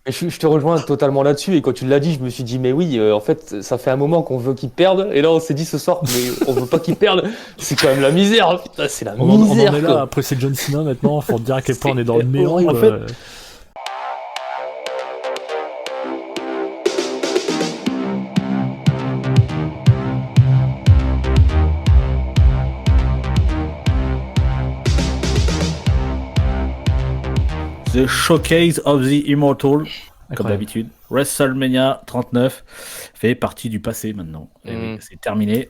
je te rejoins totalement là-dessus. Et quand tu l'as dit, je me suis dit, mais oui, en fait, ça fait un moment qu'on veut qu'ils perdent. Et là, on s'est dit ce soir, mais on veut pas qu'ils perdent. C'est quand même la misère. Putain, c'est la On en est misère, là, quoi. après c'est John Cena maintenant, faut te dire à quel point on est dans le C'est néant. horrible. En fait, The Showcase of the Immortal, comme Incroyable. d'habitude. WrestleMania 39 fait partie du passé maintenant. Et oui, c'est terminé.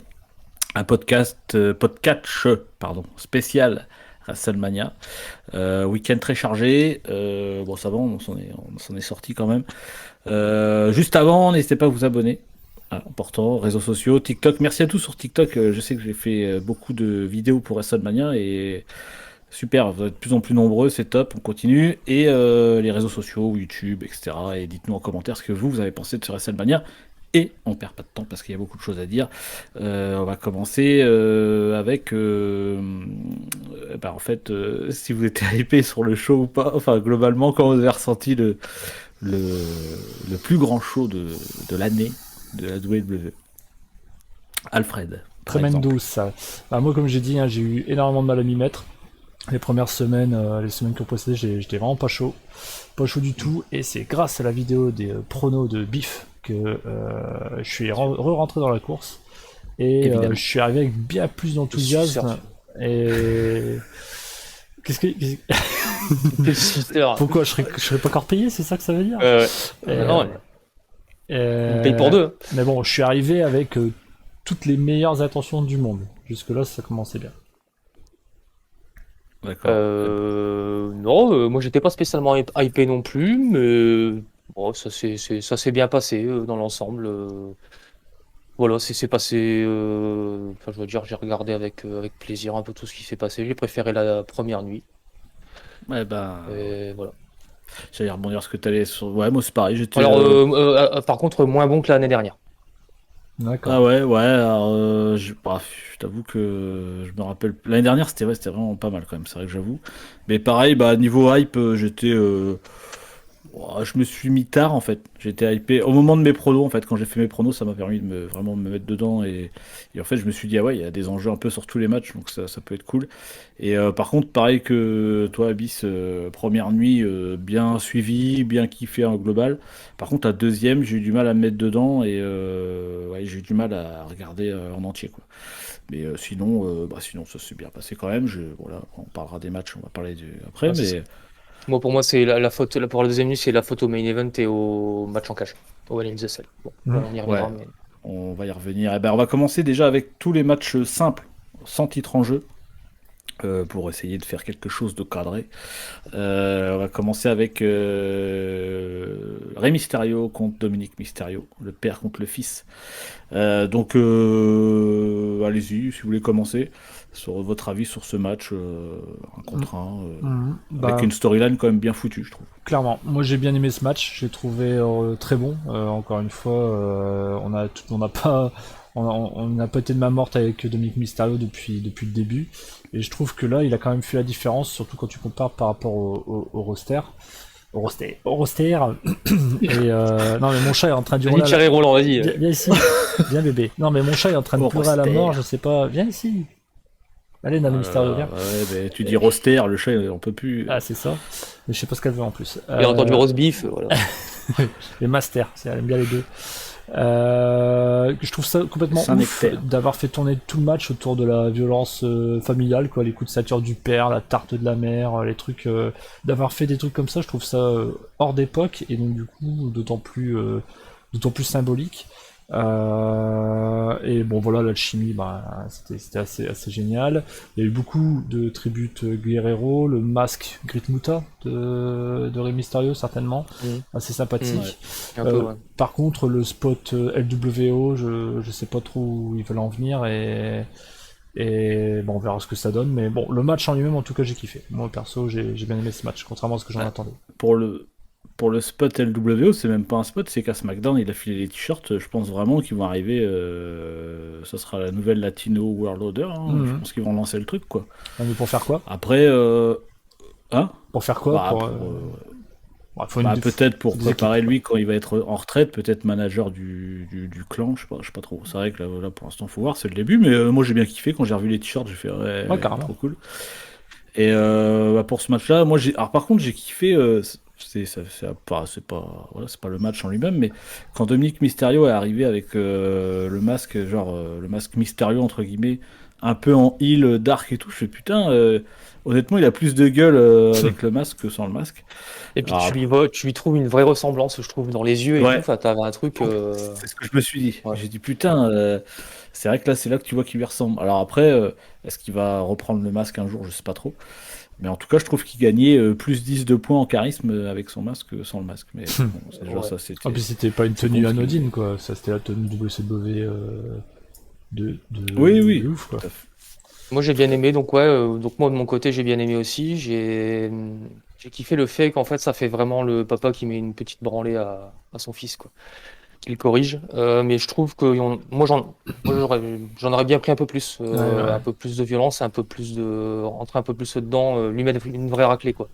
Un podcast spécial WrestleMania. Week-end très chargé. Bon, ça va, on s'en est sorti quand même. Juste avant, n'hésitez pas à vous abonner. Important, réseaux sociaux, TikTok. Merci à tous sur TikTok. Je sais que j'ai fait beaucoup de vidéos pour WrestleMania et super, vous êtes de plus en plus nombreux, c'est top, on continue. Et les réseaux sociaux, YouTube, etc. Et dites-nous en commentaire ce que vous avez pensé de ce WrestleMania. Et on perd pas de temps parce qu'il y a beaucoup de choses à dire. On va commencer avec, en fait, si vous étiez hypé sur le show ou pas. Enfin, globalement, quand vous avez ressenti le, le plus grand show de l'année de la WWE. Alfred. par exemple. Tremendous, ça. Bah, moi, comme j'ai dit, hein, j'ai eu énormément de mal à m'y mettre. Les premières semaines, les semaines qui ont précédé, j'étais vraiment pas chaud. Pas chaud du tout. Et c'est grâce à la vidéo des pronos de Biff que je suis re-rentré dans la course. Et Évidemment. je suis arrivé avec bien plus d'enthousiasme. Et. Quel suceur. Pourquoi je serais pas encore payé, c'est ça que ça veut dire? Ouais. Et, Non, on paye pour deux. Mais bon, je suis arrivé avec toutes les meilleures intentions du monde. Jusque-là, ça commençait bien. D'accord. Non, moi j'étais pas spécialement hypé non plus, mais bon, ça s'est bien passé dans l'ensemble. Voilà, c'est passé. Enfin, je veux dire, j'ai regardé avec plaisir un peu tout ce qui s'est passé. J'ai préféré la première nuit. Ouais, ben, Et voilà. j'allais rebondir ce que tu allais sur. Ouais, moi c'est pareil, j'étais. Alors, par contre, moins bon que l'année dernière. D'accord. Ah ouais, ouais, alors je t'avoue que je me rappelle. L'année dernière, c'était vraiment pas mal quand même, c'est vrai que j'avoue. Mais pareil, bah, niveau hype, j'étais. Je me suis mis tard en fait. J'étais hypé. Au moment de mes pronos, en fait, quand j'ai fait mes pronos, ça m'a permis de vraiment me mettre dedans. Et en fait, je me suis dit, ah ouais, il y a des enjeux un peu sur tous les matchs, donc ça peut être cool. Et par contre, pareil que toi, Abyss, première nuit, bien suivi, bien kiffé en global. Par contre, la deuxième, j'ai eu du mal à me mettre dedans et ouais, j'ai eu du mal à regarder en entier, quoi. Mais sinon, ça s'est bien passé quand même. Voilà, on parlera des matchs, on va parler après, Ouais, mais moi, pour moi, c'est la faute. Pour la deuxième nuit, c'est la faute au main event et au match en cash. Au Hell in the Cell. Bon, on y ouais, reviendra. Mais... on va y revenir. Eh ben, on va commencer déjà avec tous les matchs simples, sans titre en jeu, pour essayer de faire quelque chose de cadré. On va commencer avec Rey Mysterio contre Dominique Mysterio, le père contre le fils. Donc, allez-y, si vous voulez commencer, sur votre avis sur ce match, un contre un, avec Bah, une storyline quand même bien foutue, je trouve. clairement, moi j'ai bien aimé ce match, j'ai trouvé très bon. Encore une fois, on n'a pas été de main morte avec Dominic Mysterio depuis le début. Et je trouve que là, il a quand même fait la différence, surtout quand tu compares par rapport au roster. Au roster. Et non, mais mon chat est en train de Vas-y, hurler. Thierry Roland, vas-y. Viens ici, viens bébé. Non, mais mon chat est en train de pleurer à la mort, je sais pas. Viens ici. Allez, Nana Mysterio, viens. Ouais, ben, tu dis roster, le chat, on peut plus. Ah, c'est ça. Mais je sais pas ce qu'elle veut en plus. Il a entendu roast beef, voilà. Les masters, elle aime bien les deux. Je trouve ça complètement ouf d'avoir fait tourner tout le match autour de la violence familiale, quoi, les coups de ceinture du père, la tarte de la mère, les trucs, d'avoir fait des trucs comme ça, je trouve ça hors d'époque et donc du coup d'autant plus symbolique. Et bon voilà, l'alchimie, c'était assez génial. Il y a eu beaucoup de tributes Guerrero, le masque Grit Muta de Rey Mysterio certainement, assez sympathique. Un peu, ouais. Par contre, le spot LWO, je sais pas trop où ils veulent en venir et bon, on verra ce que ça donne. Mais bon, le match en lui-même, en tout cas, j'ai kiffé. Moi perso, j'ai bien aimé ce match, contrairement à ce que j'en attendais. Pour le spot LWO, c'est même pas un spot, c'est qu'à SmackDown, il a filé les t-shirts. Je pense vraiment qu'ils vont arriver. Ça sera la nouvelle Latino World Order. Hein. Je pense qu'ils vont lancer le truc, quoi. Ah, mais pour faire quoi? Après, hein? Pour faire quoi? Peut-être pour préparer lui quand il va être en retraite, peut-être manager du clan, je sais pas trop. C'est vrai que là pour l'instant faut voir, c'est le début, mais moi j'ai bien kiffé quand j'ai revu les t-shirts, j'ai fait trop cool. Et pour ce match-là, alors par contre j'ai kiffé, c'est pas le match en lui-même, mais quand Dominique Mysterio est arrivé avec le masque, le masque Mysterio entre guillemets, un peu en heel dark et tout, je fais putain. Honnêtement, il a plus de gueule avec le masque que sans le masque. Et puis tu lui trouves une vraie ressemblance, je trouve, dans les yeux et tout. Enfin, t'avais un truc. C'est ce que je me suis dit. Ouais. J'ai dit putain, c'est vrai que là, c'est là que tu vois qu'il lui ressemble. Alors après, est-ce qu'il va reprendre le masque un jour? Je sais pas trop. Mais en tout cas, je trouve qu'il gagnait plus 10 de points en charisme avec son masque que sans le masque. Mais bon, ça, c'était. Puis c'était pas une tenue anodine, quoi. Ça, c'était la tenue WCW oui. De ouf, quoi. Moi j'ai bien aimé, donc moi de mon côté j'ai bien aimé aussi. J'ai kiffé le fait qu'en fait ça fait vraiment le papa qui met une petite branlée à son fils, quoi, qui le corrige. Mais je trouve que moi j'en aurais bien pris un peu plus, un peu plus de violence, rentrer un peu plus dedans, lui mettre une vraie raclée, quoi.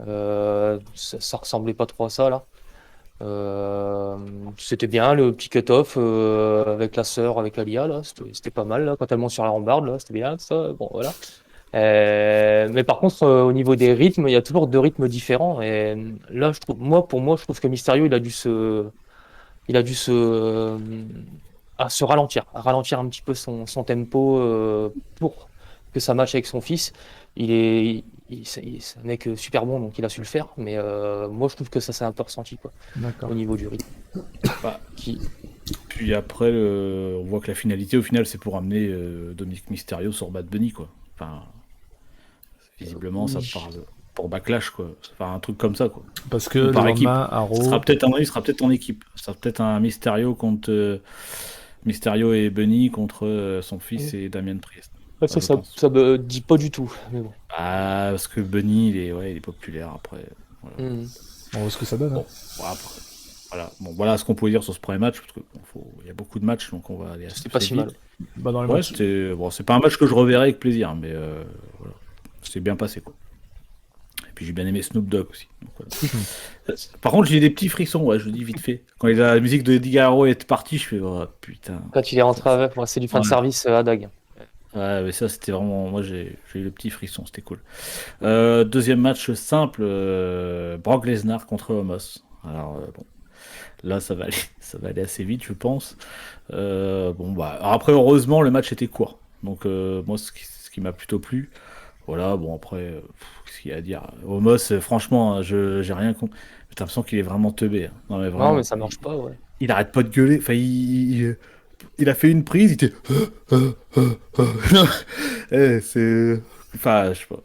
Ça ressemblait pas trop à ça là. C'était bien le petit cut-off avec la sœur, avec Alia là, c'était pas mal là, quand elle monte sur la rambarde là, c'était bien ça. Bon voilà. Mais par contre au niveau des rythmes, il y a toujours deux rythmes différents et là je trouve, je trouve que Mysterio il a dû se ralentir un petit peu son tempo pour que ça matche avec son fils. C'est un mec super bon, donc il a su le faire, mais moi je trouve que ça s'est un peu ressenti, quoi, au niveau du rythme. Puis après, on voit que la finalité au final c'est pour amener Dominic Mysterio sur Bad Bunny, quoi. Enfin, visiblement ça parle pour Backlash, quoi. Enfin, un truc comme ça, quoi. Parce que par équipe, Arrow... il sera peut-être en équipe. Ça sera peut-être un Mysterio contre Mysterio et Bunny contre son fils et Damien Priest. Ça me dit pas du tout, mais bon. Parce que Bunny, il est populaire après. Voilà. On voit ce que ça donne. Bon, après, voilà ce qu'on pouvait dire sur ce premier match, parce qu'il y a beaucoup de matchs, donc on va aller assez pas si mal. Dans les matchs... c'est pas un match que je reverrai avec plaisir, mais voilà. C'est bien passé, quoi. Et puis j'ai bien aimé Snoop Dogg aussi. Donc, voilà. Par contre, j'ai eu des petits frissons, je le dis vite fait. Quand la musique de Eddie Guerrero est partie, je fais oh putain. Quand il est rentré avec, moi c'est du fan service à Dag. Ouais, mais ça c'était vraiment. Moi j'ai eu le petit frisson, c'était cool. Deuxième match simple, Brock Lesnar contre Omos. Alors bon, là ça va aller assez vite, je pense. Après heureusement le match était court, donc moi ce qui m'a plutôt plu. Voilà, bon après, qu'est-ce qu'il y a à dire? Omos, franchement, j'ai rien contre. T'as l'impression qu'il est vraiment teubé. Non, mais ça marche pas, ouais. Il arrête pas de gueuler. Enfin, il a fait une prise, il était. C'est. Enfin, je sais pas.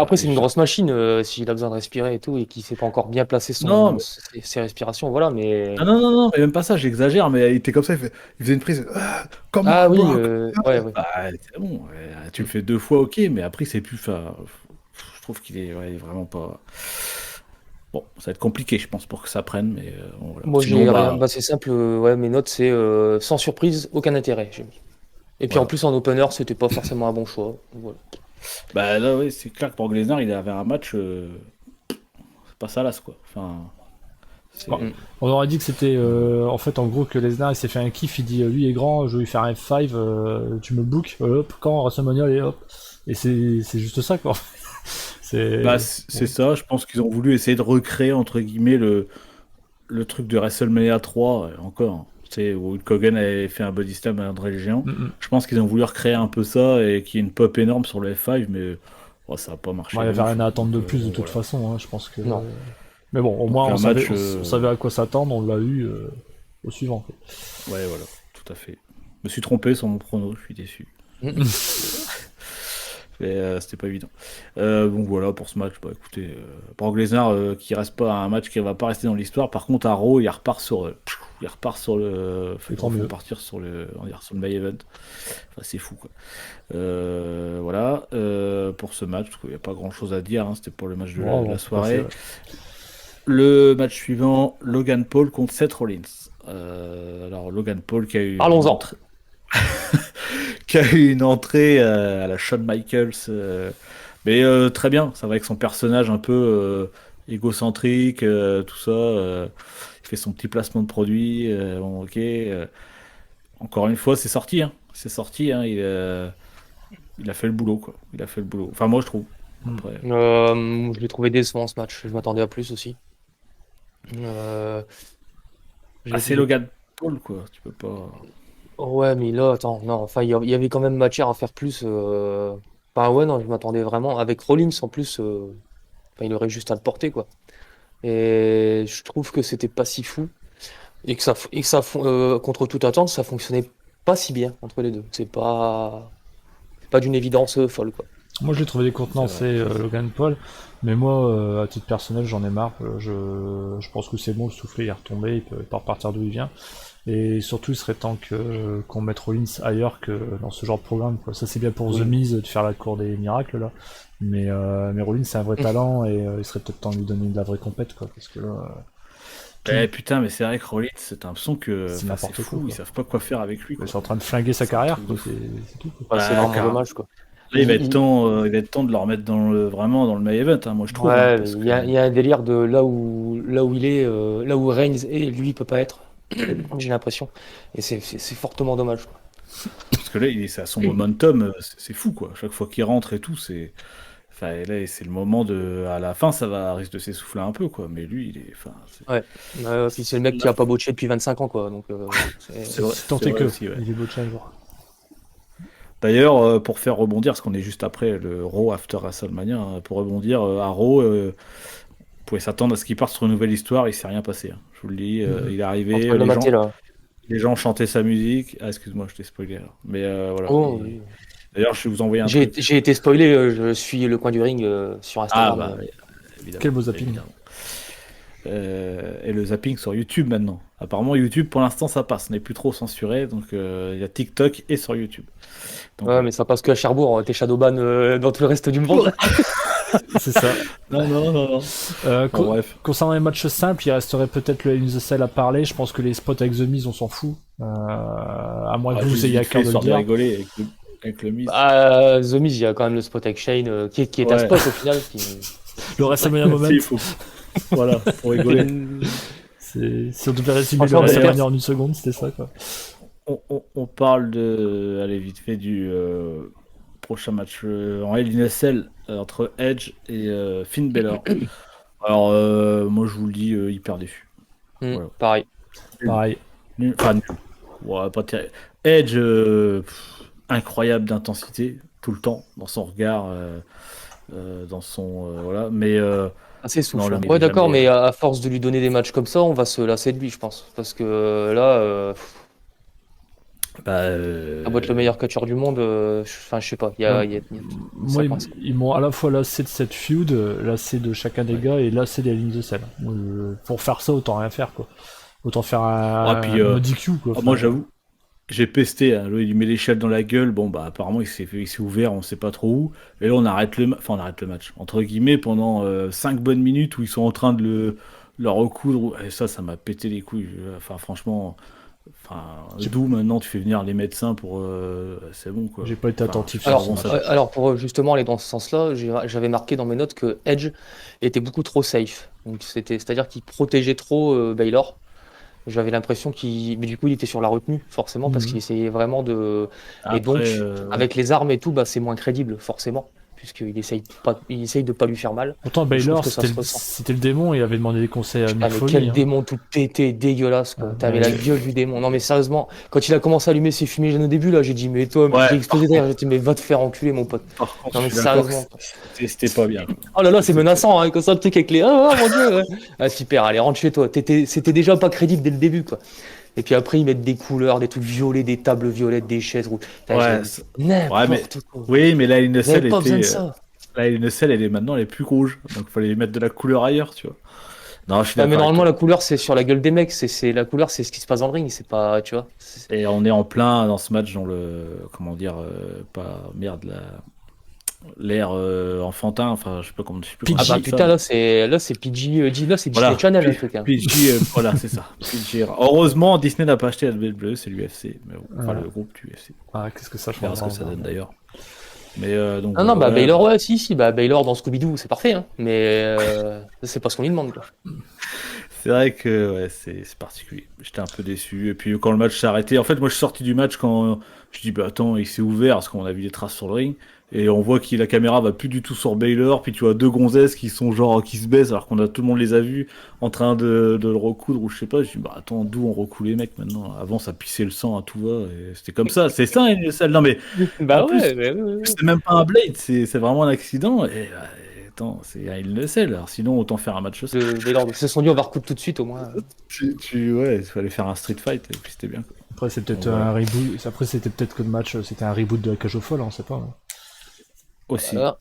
Après, c'est une grosse machine s'il a besoin de respirer et tout, et qu'il sait pas encore bien placer ses respirations, voilà, mais. Non, mais même pas ça, j'exagère, mais il était comme ça, il faisait une prise. Comme oui, ouais. C'est bon, tu le fais 2 fois, ok, mais après, c'est plus. Je trouve qu'il est vraiment pas. Bon, ça va être compliqué, je pense, pour que ça prenne, mais voilà. Moi, j'ai rien. C'est simple, mes notes, c'est sans surprise, aucun intérêt, j'ai mis. Et puis en plus, en opener, c'était pas forcément un bon choix. Voilà. Bah là, oui, c'est clair que pour Lesnar, il avait un match. C'est pas salace, quoi. Enfin. On aurait dit que c'était en fait en gros que Lesnar il s'est fait un kiff, il dit lui est grand, je vais lui faire un F5, tu me book, hop, quand WrestleMania et hop. Et c'est juste ça, quoi. C'est ça, je pense qu'ils ont voulu essayer de recréer entre guillemets le truc de WrestleMania 3 encore, où Hulk Hogan avait fait un body slam à André le Géant. Je pense qu'ils ont voulu recréer un peu ça et qu'il y ait une pop énorme sur le F5, mais ça n'a pas marché. Il n'y avait rien à attendre de plus de toute façon, hein, je pense que. Non. Mais bon, au moins on savait à quoi s'attendre, on l'a eu au suivant, quoi. Ouais, voilà, tout à fait. Je me suis trompé sur mon prono, je suis déçu. Mais c'était pas évident. Donc voilà pour ce match. Écoutez, Brock Lesnar qui reste pas à un match qui va pas rester dans l'histoire. Par contre, à Raw, il repart sur le. Il faut partir sur le main event. Enfin, c'est fou, quoi. Voilà pour ce match. Il n'y a pas grand chose à dire. Hein, c'était pour le match de la soirée. Le match suivant, Logan Paul contre Seth Rollins. Alors Logan Paul qui a eu. Parlons-en. Qui a eu une entrée à la Shawn Michaels, mais très bien, ça va avec son personnage un peu égocentrique, tout ça. Il fait son petit placement de produit. Bon, ok. Encore une fois, c'est sorti. Hein. C'est sorti. Hein. Il a fait le boulot, quoi. Il a fait le boulot. Enfin, moi, je trouve. Après. Je l'ai trouvé décevant ce match. Je m'attendais à plus aussi. C'est Logan Paul, quoi. Tu peux pas. Ouais, mais là, attends, non, enfin, il y avait quand même matière à faire plus. Enfin, ouais, non, je m'attendais vraiment. Avec Rollins en plus, enfin, il aurait juste à le porter, quoi. Et je trouve que c'était pas si fou. Contre toute attente, ça fonctionnait pas si bien entre les deux. C'est pas d'une évidence folle, quoi. Moi, je l'ai trouvé décontenancé, Logan Paul. Mais moi, à titre personnel, j'en ai marre. Je pense que c'est bon, le soufflet est retombé, il peut pas repartir d'où il vient. Et surtout, il serait temps qu'on mette Rollins ailleurs que dans ce genre de programme, quoi. Ça, c'est bien pour Oui. The Miz de faire la cour des miracles, là. Mais Rollins, c'est un vrai talent, et il serait peut-être temps de lui donner de la vraie compète, quoi. Parce que là, Putain, mais c'est vrai que Rollins, c'est l'impression que C'est n'importe c'est fou. quoi. Ils savent pas quoi faire avec lui, quoi. il est en train de flinguer sa C'est un carrière, truc quoi. de fou. C'est tout, quoi. Voilà, C'est vraiment carrément. dommage, quoi. Là, il va Il- être temps de le remettre vraiment dans le main event, hein, moi je trouve. Ouais, Parce il que, y a un délire de là où il est, là où Reigns est, lui, il peut pas être. J'ai l'impression. Et c'est fortement dommage, quoi. parce que là, c'est à son momentum, c'est fou, quoi. Chaque fois qu'il rentre et tout, c'est. Enfin, là, c'est le moment de. À la fin, ça va risque de s'essouffler un peu, quoi. Mais lui, il est. Enfin, Ouais. Puis c'est le mec qui a pas botché depuis 25 ans, quoi. Donc, c'est vrai. Tant c'est est vrai que, aussi, ouais. il est beau un jour. D'ailleurs, pour faire rebondir, parce qu'on est juste après le Raw After WrestleMania, hein, pour rebondir à Raw, vous pouvez s'attendre à ce qu'il parte sur une nouvelle histoire, il s'est rien passé. Hein. Je vous le dis, il est en arrivé, train de le mater, là. les gens chantaient sa musique. Ah, excuse-moi, je t'ai spoilé. Alors. Mais voilà. Oh, Et- oui. D'ailleurs, je vais vous envoyer un J'ai truc. j'ai été spoilé, je suis le coin du ring sur Ah, Instagram. bah, évidemment. Quel beau zapping. Évidemment. Et le zapping sur YouTube maintenant. Apparemment, YouTube, pour l'instant, ça passe. Ce n'est plus trop censuré. Donc, il y a TikTok et sur YouTube. Donc, Ouais, mais ça passe que à Cherbourg, t'es Shadowban dans tout le reste du monde. C'est ça. Non. Bon, bref. Concernant les matchs simples, il resterait peut-être le Hell in the Cell à parler. Je pense que les spots avec The Miz, on s'en fout. À moins que vous ayez à cœur de le histoire de dire. rigoler avec le Miz. The Miz, il y a quand même le spot avec Shane, qui est un Ouais. spot au final. Le WrestleMania Moment, Si, il faut- Voilà, pour rigoler. si on devait résumer le Franchement, WrestleMania en une seconde, c'était ça, quoi. On parle allez, vite fait du prochain match en Hell in a Cell entre Edge et Finn Balor. Alors, moi, je vous le dis, hyper déçu. Voilà. Pareil. Pareil. Enfin, nul. Ouais, pas terrible. Edge, incroyable d'intensité, tout le temps, dans son regard, dans son. Voilà, mais. Assez souffle. Non, le Ouais, d'accord, jamais- mais à force de lui donner des matchs comme ça, on va se lasser de lui, je pense. Parce que là, ça doit être le meilleur catcheur du monde. Enfin, je sais pas. Il y a Moi, ça coince. ils m'ont à la fois lassé de cette feud, lassé de chacun des gars et lassé des lignes de sel. Pour faire ça, autant rien faire, quoi. Autant faire un DQ, quoi. Moi, j'avoue, j'ai pesté. Hein, il lui met l'échelle dans la gueule. Bon, bah, apparemment, il s'est ouvert, on sait pas trop où. Et là, on arrête le match. Entre guillemets, pendant 5 bonnes minutes où ils sont en train de le recoudre. Et ça m'a pété les couilles. Enfin, franchement. D'où maintenant tu fais venir les médecins pour. C'est bon, quoi. J'ai pas été attentif. Alors, pour justement aller dans ce sens-là, j'avais marqué dans mes notes que Edge était beaucoup trop safe. Donc, c'est-à-dire qu'il protégeait trop Baylor. J'avais l'impression mais du coup, il était sur la retenue, forcément, parce qu'il essayait vraiment de. Après, et donc, avec les armes et tout, c'est moins crédible, forcément, puisqu'il essaye de pas lui faire mal. Pourtant, Je Baylor, trouve que ça se ressent. c'était le démon et il avait demandé des conseils à Mick mais Foley. quel démon tout pété, dégueulasse, quoi. T'avais la gueule du démon. Non, mais sérieusement, quand il a commencé à allumer ses fumigènes au début, là, j'ai dit, mais toi, Ouais. j'ai explosé derrière, j'ai dit, mais va te faire enculer, mon pote. Par contre, Non, mais je suis d'accord que sérieusement. c'était pas bien. Oh là là, c'est menaçant, hein, comme ça, le truc avec les. Oh mon dieu, ouais. Ah, super, allez, rentre chez toi. C'était déjà pas crédible dès le début, quoi. Et puis après, ils mettent des couleurs, des trucs violets, des tables violettes, des chaises rouges. Ouais, N'importe quoi. Oui, mais la Vous Cell avez pas besoin de était. ça. La Cell, elle est maintenant les plus rouges. Donc, il fallait mettre de la couleur ailleurs, tu vois. Non, je suis Ah, mais d'accord normalement, avec la couleur, c'est sur la gueule des mecs. La couleur, c'est ce qui se passe dans le ring. C'est pas, tu vois. toi. Et on est en plein dans ce match dans le. Comment dire. Pas. Merde, l'air enfantin. Enfin, je sais pas comment. Je sais plus Ah comment bah on dit putain, ça. là, c'est PG, là, c'est Voilà. Disney Channel, un truc. Hein. PG, voilà, c'est ça. PG. Heureusement, Disney n'a pas acheté la WWE, c'est l'UFC. Mais bon, enfin, Voilà. le groupe du UFC. Ah, qu'est-ce que ça On verra change. ce que ça donne d'ailleurs. Mais donc, Non, bah Baylor, ouais, si, bah Baylor dans Scooby-Doo, c'est parfait, hein. Mais c'est pas ce qu'on lui demande, quoi. C'est vrai que ouais, c'est particulier. J'étais un peu déçu. Et puis quand le match s'est arrêté, en fait, moi je suis sorti du match quand je dis bah attends, il s'est ouvert parce qu'on a vu des traces sur le ring et on voit que la caméra va plus du tout sur Baylor. Puis tu vois deux gonzesses qui sont genre qui se baissent alors qu'on a tout le monde les a vus en train de le recoudre ou je sais pas. Je dis bah attends, d'où on recoule les mecs maintenant? Avant ça pissait le sang à tout va et c'était comme ça. C'est ça une selle. Non mais Bah en plus ouais. c'est même pas un blade, c'est vraiment un accident et attends, c'est un il sait alors sinon autant faire un match ça. Baylor, ils se sont dit, on va recoudre tout de suite, au moins. Ouais, il fallait faire un street fight et puis c'était bien. Quoi. Après, c'est peut-être Donc, un reboot. Après, c'était peut-être que le match, c'était un reboot de la cage au fall, on sait pas. Hein. Aussi. Voilà.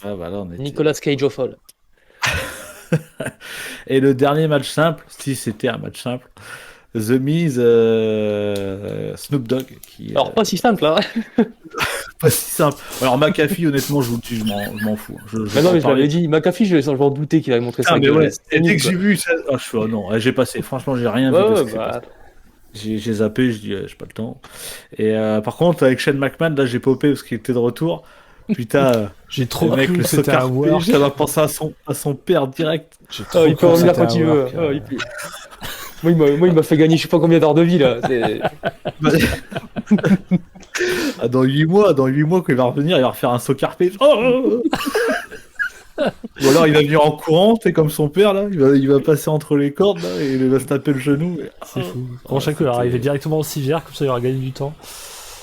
Ah, bah là, Nicolas Cage au fall. Et le dernier match simple, si c'était un match simple, The Miz, Snoop Dogg. Alors, pas si simple, là. Pas si simple. Alors, McAfee, honnêtement, je vous le dis, je m'en fous. Mais non, mais je l'avais dit, McAfee, je m'en doutais qu'il avait montré ça. Mais ouais, et dès que j'ai vu ça, je fais, oh non, j'ai passé, franchement, j'ai rien vu de ce qui s'est passé. J'ai zappé, je dis, j'ai pas le temps. Et par contre, avec Shane McMahon, là, j'ai popé parce qu'il était de retour. Putain, j'ai trop cru que c'était un work. Ça va penser à son père direct. Il peut revenir quand il veut. Moi, il m'a fait gagner je sais pas combien d'heures de vie, là. Dans 8 mois, quand il va revenir, il va refaire un soccer page. Oh ou alors il va venir en courant, c'est comme son père, là. Il va passer entre les cordes, là, et il va se taper le genou. C'est fou. Prochain coup, il va arriver directement en civière, comme ça il aura gagné du temps.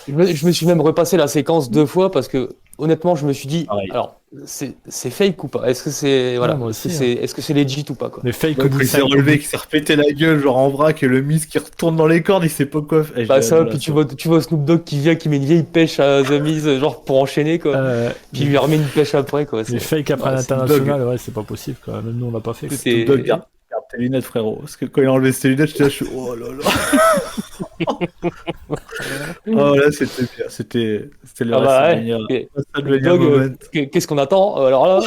Je me suis même repassé la séquence 2 fois parce que honnêtement je me suis dit alors c'est fake ou pas, est-ce que c'est voilà, est-ce que c'est legit ou pas quoi. Mais fake il s'est relevé, qui s'est repété la gueule genre en vrac et le Miz qui retourne dans les cordes, il sait pas quoi faire. Bah ça, puis tu vois Snoop Dogg qui vient, qui met une vieille pêche à The Miz genre pour enchaîner quoi, puis il lui remet une pêche après quoi. Mais fake après l'international, ouais c'est pas possible quoi, même nous on l'a pas fait. Snoop Dogg, garde tes lunettes frérot, parce que quand il a enlevé ses lunettes je suis oh là là. Oh là c'était bien, c'était le Dog, qu'est-ce qu'on attend alors là?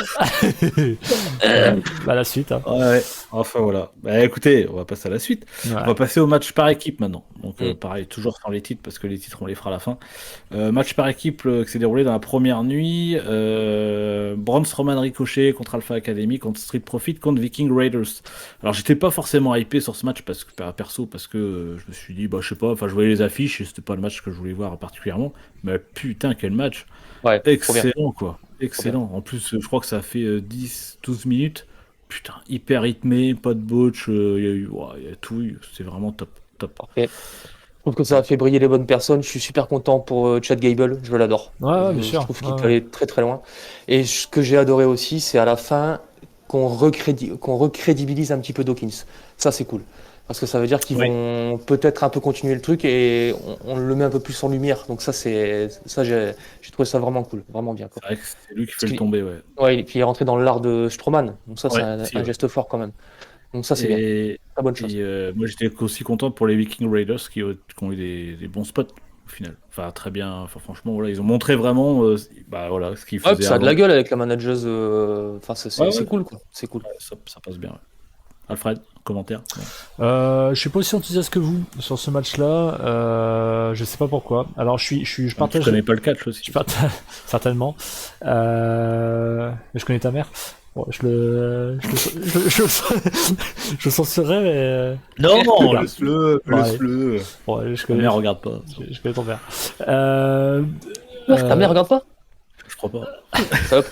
Bah la suite hein. Ouais, enfin voilà. Bah écoutez, on va passer à la suite. Ouais. On va passer au match par équipe maintenant. Donc pareil, toujours sans les titres parce que les titres on les fera à la fin. Match par équipe qui s'est déroulé dans la première nuit. Braun Strowman Ricochet contre Alpha Academy, contre Street Profit, contre Viking Raiders. Alors j'étais pas forcément hypé sur ce match parce que je me suis dit bah je sais pas, enfin je voyais les affiches et c'était pas le match que je voulais voir particulièrement. Mais putain quel match. Ouais, excellent quoi. Excellent. En plus, je crois que ça fait 10-12 minutes. Putain, hyper rythmé, pas de botch, il y a tout eu. C'est vraiment top. Parfait. Je trouve que ça a fait briller les bonnes personnes. Je suis super content pour Chad Gable. Je l'adore. Ouais, bien sûr. Je trouve qu'il peut aller très très loin. Et ce que j'ai adoré aussi, c'est à la fin qu'on recrédibilise un petit peu Dawkins. Ça, c'est cool. Parce que ça veut dire qu'ils vont peut-être un peu continuer le truc et on le met un peu plus en lumière. Donc ça, j'ai trouvé ça vraiment cool, vraiment bien. Quoi. C'est vrai que c'est lui qui fait le tomber, ouais. Ouais, et puis il est rentré dans l'art de Strowman. Donc ça, c'est un geste fort quand même. Donc ça, c'est bien. Très bonne chose. Moi, j'étais aussi content pour les Viking Raiders qui ont eu des bons spots au final. Enfin, très bien. Enfin, franchement, voilà, ils ont montré vraiment ce qu'ils faisaient. Ça a de la gueule avec la manageuse. Enfin, c'est cool, quoi. C'est cool. Ouais, ça passe bien. Ouais. Alfred, commentaire. Je suis pas aussi enthousiaste que vous sur ce match-là. Je sais pas pourquoi. Alors je partage. Tu connais pas le catch aussi. Certainement. Mais je connais ta mère. Bon, je censurerai, mais. Non, laisse-le. Ouais, ta mère regarde pas. Je connais ton père. Ta mère regarde pas? Je crois pas. Hop.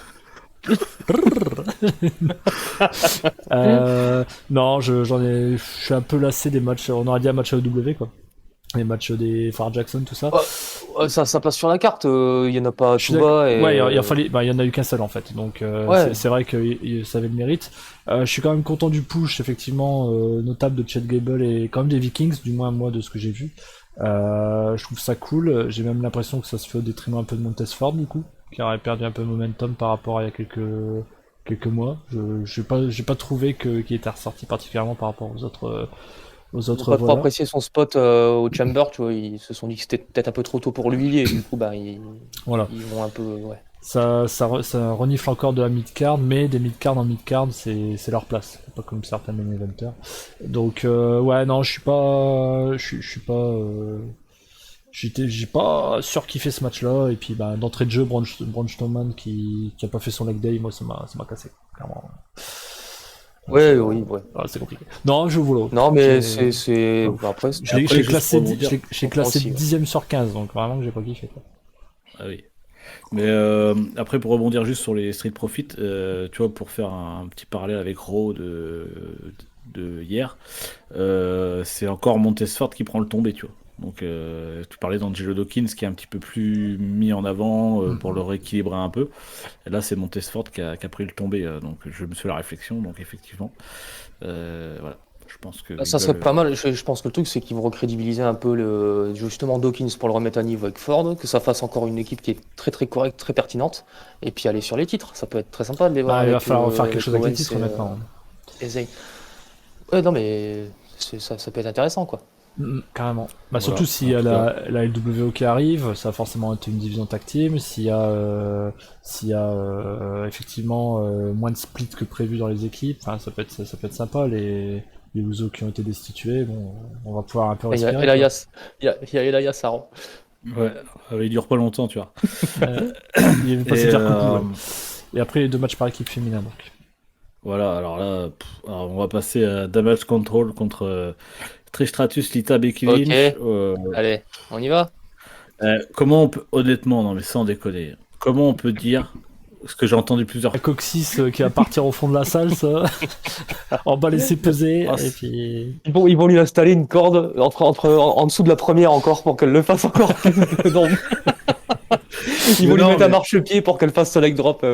Non, je suis un peu lassé des matchs. On aurait dit un match AEW quoi. Les matchs des Far Jackson, tout ça. Ça passe sur la carte. Il y en a pas tout bas. Ouais, il y en a eu qu'un seul en fait. Donc c'est vrai que ça avait le mérite. Je suis quand même content du push effectivement notable de Chad Gable et quand même des Vikings, du moins moi de ce que j'ai vu. Je trouve ça cool. J'ai même l'impression que ça se fait au détriment un peu de Montez Ford du coup, qui aurait perdu un peu de momentum par rapport à il y a quelques mois. J'ai pas trouvé qu'il était ressorti particulièrement par rapport aux autres. Ils n'ont pas trop apprécié son spot au Chamber, tu vois, ils se sont dit que c'était peut-être un peu trop tôt pour lui et du coup ils vont un peu Ça renifle encore de la mid-card, mais des mid-card en mid-card c'est leur place, pas comme certains main eventers. Donc non, je suis pas J'ai pas surkiffé ce match-là, et puis d'entrée de jeu, Braun Strowman qui a pas fait son leg day, moi ça m'a cassé, clairement. Ouais, oui, ouais. C'est compliqué. Non, je voulais. Non, mais c'est. Après, je l'ai classé, classé aussi, 10ème sur 15, donc vraiment que j'ai pas kiffé. Quoi. Ah oui. Mais après, pour rebondir juste sur les Street Profits, tu vois, pour faire un petit parallèle avec Raw de hier, c'est encore Montesford qui prend le tombé, tu vois. Donc, tu parlais d'Angelo Dawkins qui est un petit peu plus mis en avant pour le rééquilibrer un peu. Et là, c'est Montesford qui a pris le tombé. Donc, je me suis fait la réflexion. Donc, effectivement, voilà. Je pense que ça serait pas mal. Je pense que le truc, c'est qu'ils vont recrédibiliser un peu justement Dawkins pour le remettre à niveau avec Ford, que ça fasse encore une équipe qui est très très correcte, très pertinente, et puis aller sur les titres. Ça peut être très sympa de les voir. Il va falloir faire quelque chose avec les titres maintenant. Ouais, non, mais ça peut être intéressant, quoi. Carrément. Surtout s'il y a la LWO qui arrive, ça va forcément être une division tag team. S'il y a effectivement moins de split que prévu dans les équipes, ça peut être sympa. Les Usos qui ont été destitués, bon, on va pouvoir un peu respirer. Il y a Elias Aaron. Ouais, il dure pas longtemps, tu vois. Il est pas se dire coucou. Ouais. Et après, les 2 matchs par équipe féminin, donc. Voilà, alors là, on va passer à Damage Control contre Trish Stratus, Lita, Becky Lynch. Allez, on y va. Comment on peut, honnêtement, non mais sans déconner, comment on peut dire ce que j'ai entendu plusieurs fois. Coccyx qui va partir au fond de la salle, ça. On va laisser peser. Et puis... ils vont lui installer une corde en dessous de la première encore pour qu'elle le fasse encore plus. Ils vont lui mettre un marchepied pour qu'elle fasse ce leg drop.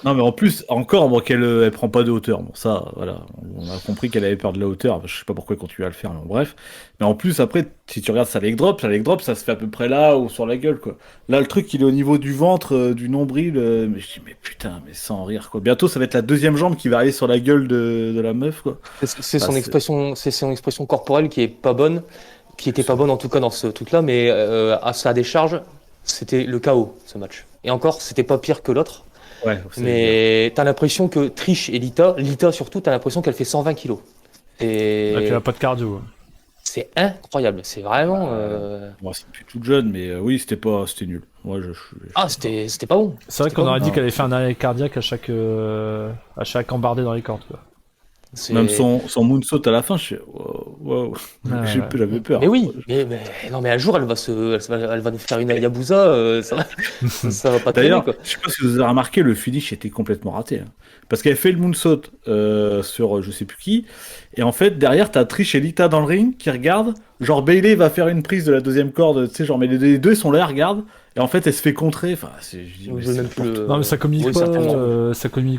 Non mais en plus, encore, moi, elle prend pas de hauteur. Bon, ça, voilà, on a compris qu'elle avait peur de la hauteur. Je sais pas pourquoi elle continue à le faire, mais bon, bref. Mais en plus, après, si tu regardes sa leg drop, ça se fait à peu près là ou sur la gueule, quoi. Là, le truc, il est au niveau du ventre, du nombril. Mais je dis, mais putain, mais sans rire, quoi. Bientôt, ça va être la deuxième jambe qui va aller sur la gueule de la meuf, quoi. C'est son expression corporelle qui est pas bonne, qui était pas bonne en tout cas dans ce truc-là, mais à sa décharge, c'était le chaos, ce match. Et encore, c'était pas pire que l'autre. Ouais, mais t'as l'impression que Trish et Lita surtout, t'as l'impression qu'elle fait 120 kilos. Et elle a pas de cardio. C'est incroyable, c'est vraiment. Moi, c'est plus toute jeune, mais oui, c'était nul. Moi, c'était pas bon. C'est vrai qu'on aurait dit qu'elle avait fait un arrêt cardiaque à chaque embardé dans les cordes, quoi. Même son moonsault à la fin, je suis wow. J'avais peur. Mais oui, mais un jour elle va nous faire une Hayabusa, ça va pas. D'ailleurs, je sais pas si vous avez remarqué, le finish était complètement raté. Hein. Parce qu'elle fait le moonsault sur je sais plus qui, et en fait derrière t'as Trish et Lita dans le ring qui regardent. Genre Bayley va faire une prise de la deuxième corde, tu sais, genre mais les deux ils sont là, ils regardent. Et en fait, elle se fait contrer. Enfin, non, mais ça communique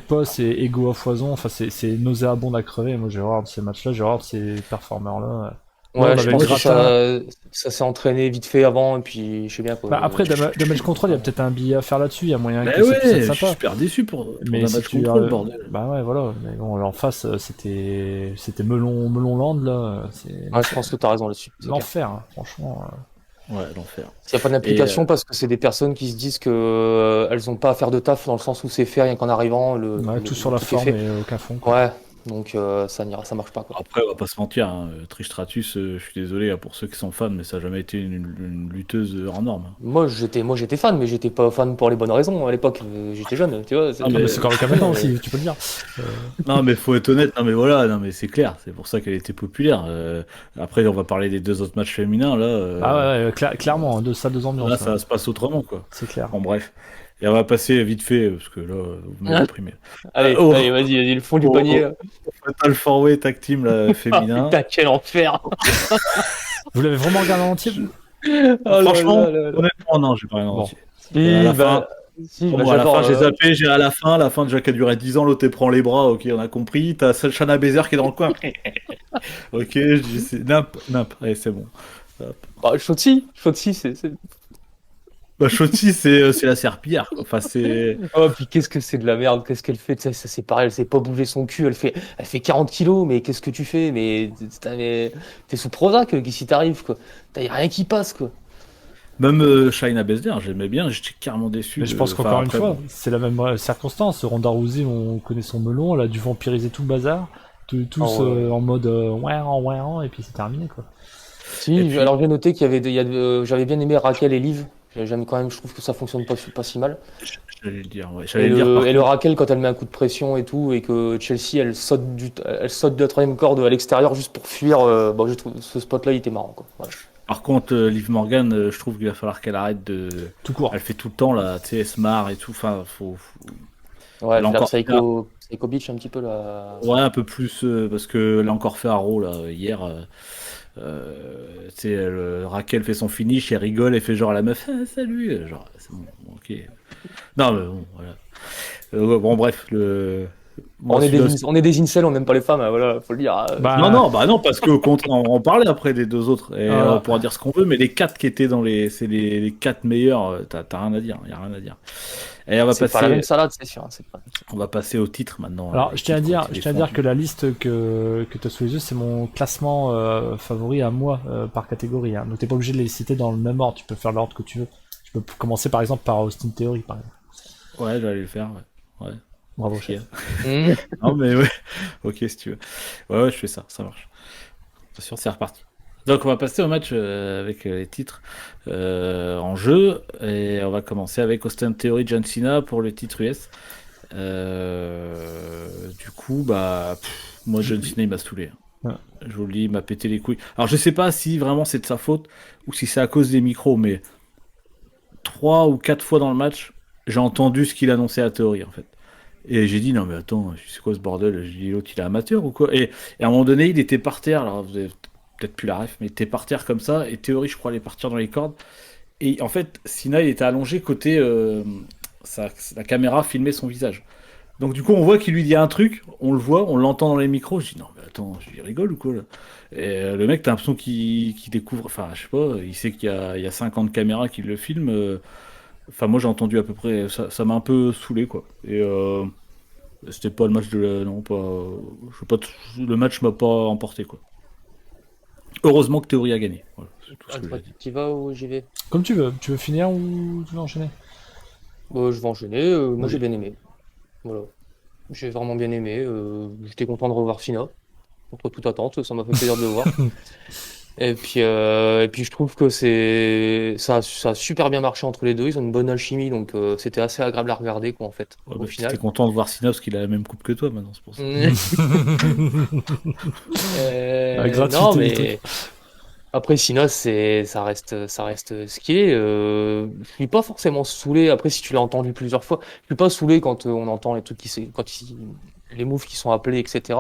pas. C'est égo à foison. Enfin, c'est nauséabond à crever. Moi, j'ai horreur de ces matchs-là. J'ai horreur de ces performeurs-là. Ouais, je pense que ça s'est entraîné vite fait avant, et puis je sais bien quoi. Après, Damage Control, il y a peut-être un billet à faire là-dessus. Il y a moyen que ça puisse être sympa. Je suis super déçu pour Damage Control, bordel. Bah ouais, voilà. Mais bon, en face, c'était Melon Land, là. Ouais, je pense que t'as raison là-dessus. L'enfer, hein, franchement. Ouais, l'enfer. Il n'y a pas d'implication parce que c'est des personnes qui se disent que elles n'ont pas à faire de taf dans le sens où c'est fait rien qu'en arrivant. Tout sur la forme et aucun fond. Ouais, donc ça marche pas. Quoi. Après, on va pas se mentir, hein, Trish Stratus, je suis désolé pour ceux qui sont fans, mais ça n'a jamais été une lutteuse hors norme. Moi j'étais fan, mais j'étais pas fan pour les bonnes raisons. À l'époque, j'étais jeune, tu vois. Mais c'est quand même le cas maintenant aussi, tu peux le dire. Non, mais faut être honnête, mais c'est clair, c'est pour ça qu'elle était populaire. Après, on va parler des 2 autres matchs féminins, là. Clairement, deux ambiances. Là, ça se passe autrement, quoi. C'est clair. Bon, bref. Et on va passer vite fait, parce que là, vous m'avez déprimé. Allez, vas-y, le fond du panier. Fatal 4-Way Tag Team féminin. Putain, quel enfer. Vous l'avez vraiment regardé en entier? Franchement, honnêtement, non, j'ai pas regardé en entier. À la fin, j'ai zappé, j'ai à la fin déjà qui a duré 10 ans, l'autre prend les bras, ok, on a compris. T'as Shana Baszler qui est dans le coin. Ok, je dis c'est nimp, allez, c'est bon. Shotzi, c'est... Bah, Shotzi, c'est la serpillière. Enfin, c'est. Oh, puis qu'est-ce que c'est de la merde, qu'est-ce qu'elle fait? Ça c'est pareil, elle sait pas bouger son cul, elle fait 40 kilos, mais qu'est-ce que tu fais? Mais t'es sous Prozac, qu'est-ce qui t'arrive, quoi? T'as rien qui passe, quoi. Même Shayna Baszler, j'aimais bien, j'étais carrément déçu. Mais je pense qu'encore une fois, c'est la même circonstance. Ronda Rousey, on connaît son melon, elle a dû vampiriser tout le bazar. tous en mode ouais, et puis c'est terminé, quoi. Si, alors j'ai noté qu'il y avait j'avais bien aimé Raquel et Liv. J'aime quand même, je trouve que ça fonctionne pas si mal. J'allais le dire, ouais. Et le Raquel, quand elle met un coup de pression et tout, et que Chelsea, elle saute de la troisième corde à l'extérieur juste pour fuir, je trouve ce spot-là, il était marrant, quoi. Voilà. Par contre, Liv Morgan, je trouve qu'il va falloir qu'elle arrête de. Tout court. Elle fait tout le temps, là, tu sais, elle se marre et tout. Enfin, faut. Ouais, elle a encore Psycho Beach un petit peu, là. Ouais, un peu plus, parce que elle a encore fait un Raw, là, hier. Tu sais, Raquel fait son finish, elle rigole, elle fait genre à la meuf, ah, salut, genre, c'est bon, ok. Non, mais bon, voilà. Bon, bref, on est des incels, on n'aime pas les femmes, voilà, faut le dire. Non, parce que on parlait après des deux autres, et on pourra dire ce qu'on veut, mais les 4 qui étaient c'est les 4 meilleurs, t'as rien à dire, y a rien à dire. Et on va c'est pas la même salade, c'est sûr. On va passer au titre maintenant. Alors, je tiens à dire que la liste que tu as sous les yeux, c'est mon classement favori à moi par catégorie. Hein. Donc, t'es pas obligé de les citer dans le même ordre. Tu peux faire l'ordre que tu veux. Tu peux commencer par exemple par Austin Theory, par exemple. Ouais, j'allais le faire. Ouais. Bravo, chef. Non, mais ouais. Ok, si tu veux. Ouais, je fais ça. Ça marche. Bien sûr, c'est reparti. Donc on va passer au match avec les titres en jeu et on va commencer avec Austin Theory John Cena pour le titre US. Du coup, moi John Cena il m'a saoulé. Ouais. Je vous le dis, il m'a pété les couilles. Alors je sais pas si vraiment c'est de sa faute ou si c'est à cause des micros, mais 3 ou 4 fois dans le match, j'ai entendu ce qu'il annonçait à Theory en fait. Et j'ai dit non mais attends, c'est quoi ce bordel? J'ai dit l'autre il est amateur ou quoi? Et à un moment donné il était par terre, alors vous avez peut-être plus la ref, mais il était par terre comme ça, et Theory je crois allait partir dans les cordes. Et en fait Cena il était allongé côté la caméra filmait son visage. Donc du coup on voit qu'il lui dit un truc, on le voit, on l'entend dans les micros, je dis non mais attends, je rigole ou quoi là? Et le mec t'as l'impression qu'il découvre, enfin je sais pas, il sait qu'il y a 50 caméras qui le filment. Enfin, moi j'ai entendu à peu près, ça m'a un peu saoulé quoi. Et c'était pas le match le match m'a pas emporté quoi. Heureusement que Theory a gagné. Voilà, tu vas ou j'y vais? Comme tu veux. Tu veux finir ou tu veux enchaîner? Je vais enchaîner. Moi j'ai bien aimé. Voilà. J'ai vraiment bien aimé. J'étais content de revoir Cena. Contre toute attente, ça m'a fait plaisir de le voir. Et puis je trouve que ça a super bien marché entre les deux. Ils ont une bonne alchimie, donc c'était assez agréable à regarder, quoi, en fait. Au final. J'étais content de voir Cena parce qu'il a la même coupe que toi maintenant, c'est pour ça. Non, mais après Cena, ça reste ce qui est. Je suis pas forcément saoulé. Après, si tu l'as entendu plusieurs fois, je suis pas saoulé quand on entend les trucs les moves qui sont appelés, etc.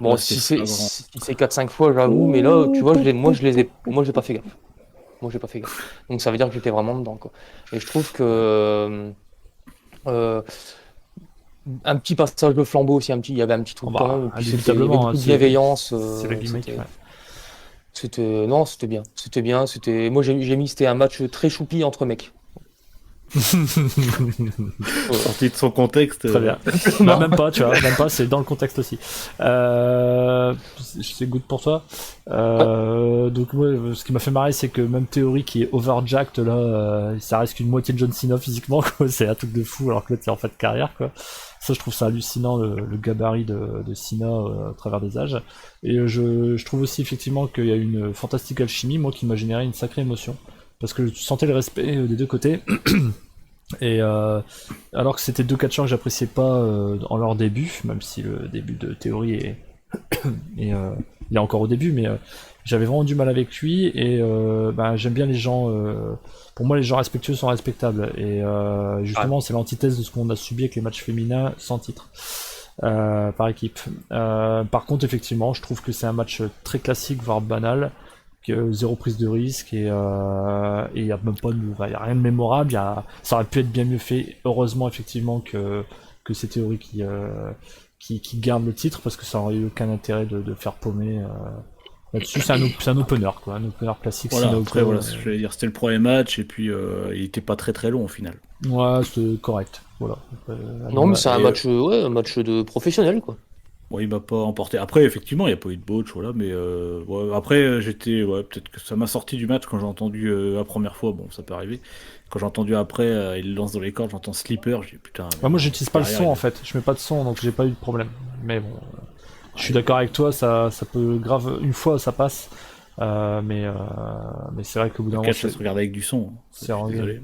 Bon, si c'est 4-5 fois, j'avoue, mais là, tu vois, moi, j'ai pas fait gaffe. Donc, ça veut dire que j'étais vraiment dedans, quoi. Et je trouve que un petit passage de flambeau aussi, il y avait un petit truc quand même. Puis il y avait beaucoup de bienveillance. C'est le gimmick, ouais. C'était bien. Moi, j'ai mis, c'était un match très choupi entre mecs. Sorti de son contexte. Très bien. Même pas, tu vois, c'est dans le contexte aussi. C'est good pour toi. Donc moi, ce qui m'a fait marrer, c'est que même Theory qui est overjacked là, ça reste qu'une moitié de John Cena physiquement, quoi. C'est un truc de fou, alors que l'autre est en fait de carrière, quoi. Ça, je trouve ça hallucinant, le gabarit de Cena à travers des âges. Et je trouve aussi effectivement qu'il y a une fantastique alchimie, moi, qui m'a généré une sacrée émotion. Parce que tu sentais le respect des deux côtés. Et alors que c'était deux catcheurs que j'appréciais pas en leur début, même si le début de Theory il est encore au début, mais j'avais vraiment du mal avec lui. Et j'aime bien les gens. Pour moi, les gens respectueux sont respectables. Et justement, c'est l'antithèse de ce qu'on a subi avec les matchs féminins sans titre. Par équipe. Par contre, effectivement, je trouve que c'est un match très classique, voire banal. Zéro prise de risque et y a même pas y a rien de mémorable, ça aurait pu être bien mieux fait. Heureusement effectivement que c'est Theory qui garde le titre, parce que ça aurait eu aucun intérêt de faire paumer là-dessus. C'est un opener, quoi, un opener classique. Voilà, après voilà, je vais dire, c'était le premier match et puis il était pas très très long au final. Ouais, c'est correct. Voilà. Non, mais c'est un match de professionnel, quoi. Bon, il m'a pas emporté. Après, effectivement, il n'y a pas eu de botch, voilà, mais après, peut-être que ça m'a sorti du match quand j'ai entendu la première fois, bon, ça peut arriver. Quand j'ai entendu après, il lance dans les cordes, j'entends Sleeper, j'ai dit putain. Moi, j'utilise pas le son en fait, je mets pas de son, donc j'ai pas eu de problème. Mais bon, Je suis d'accord avec toi, ça peut grave, une fois ça passe, mais c'est vrai qu'au bout d'un moment, Ça se regarde avec du son. C'est rendu. Désolé.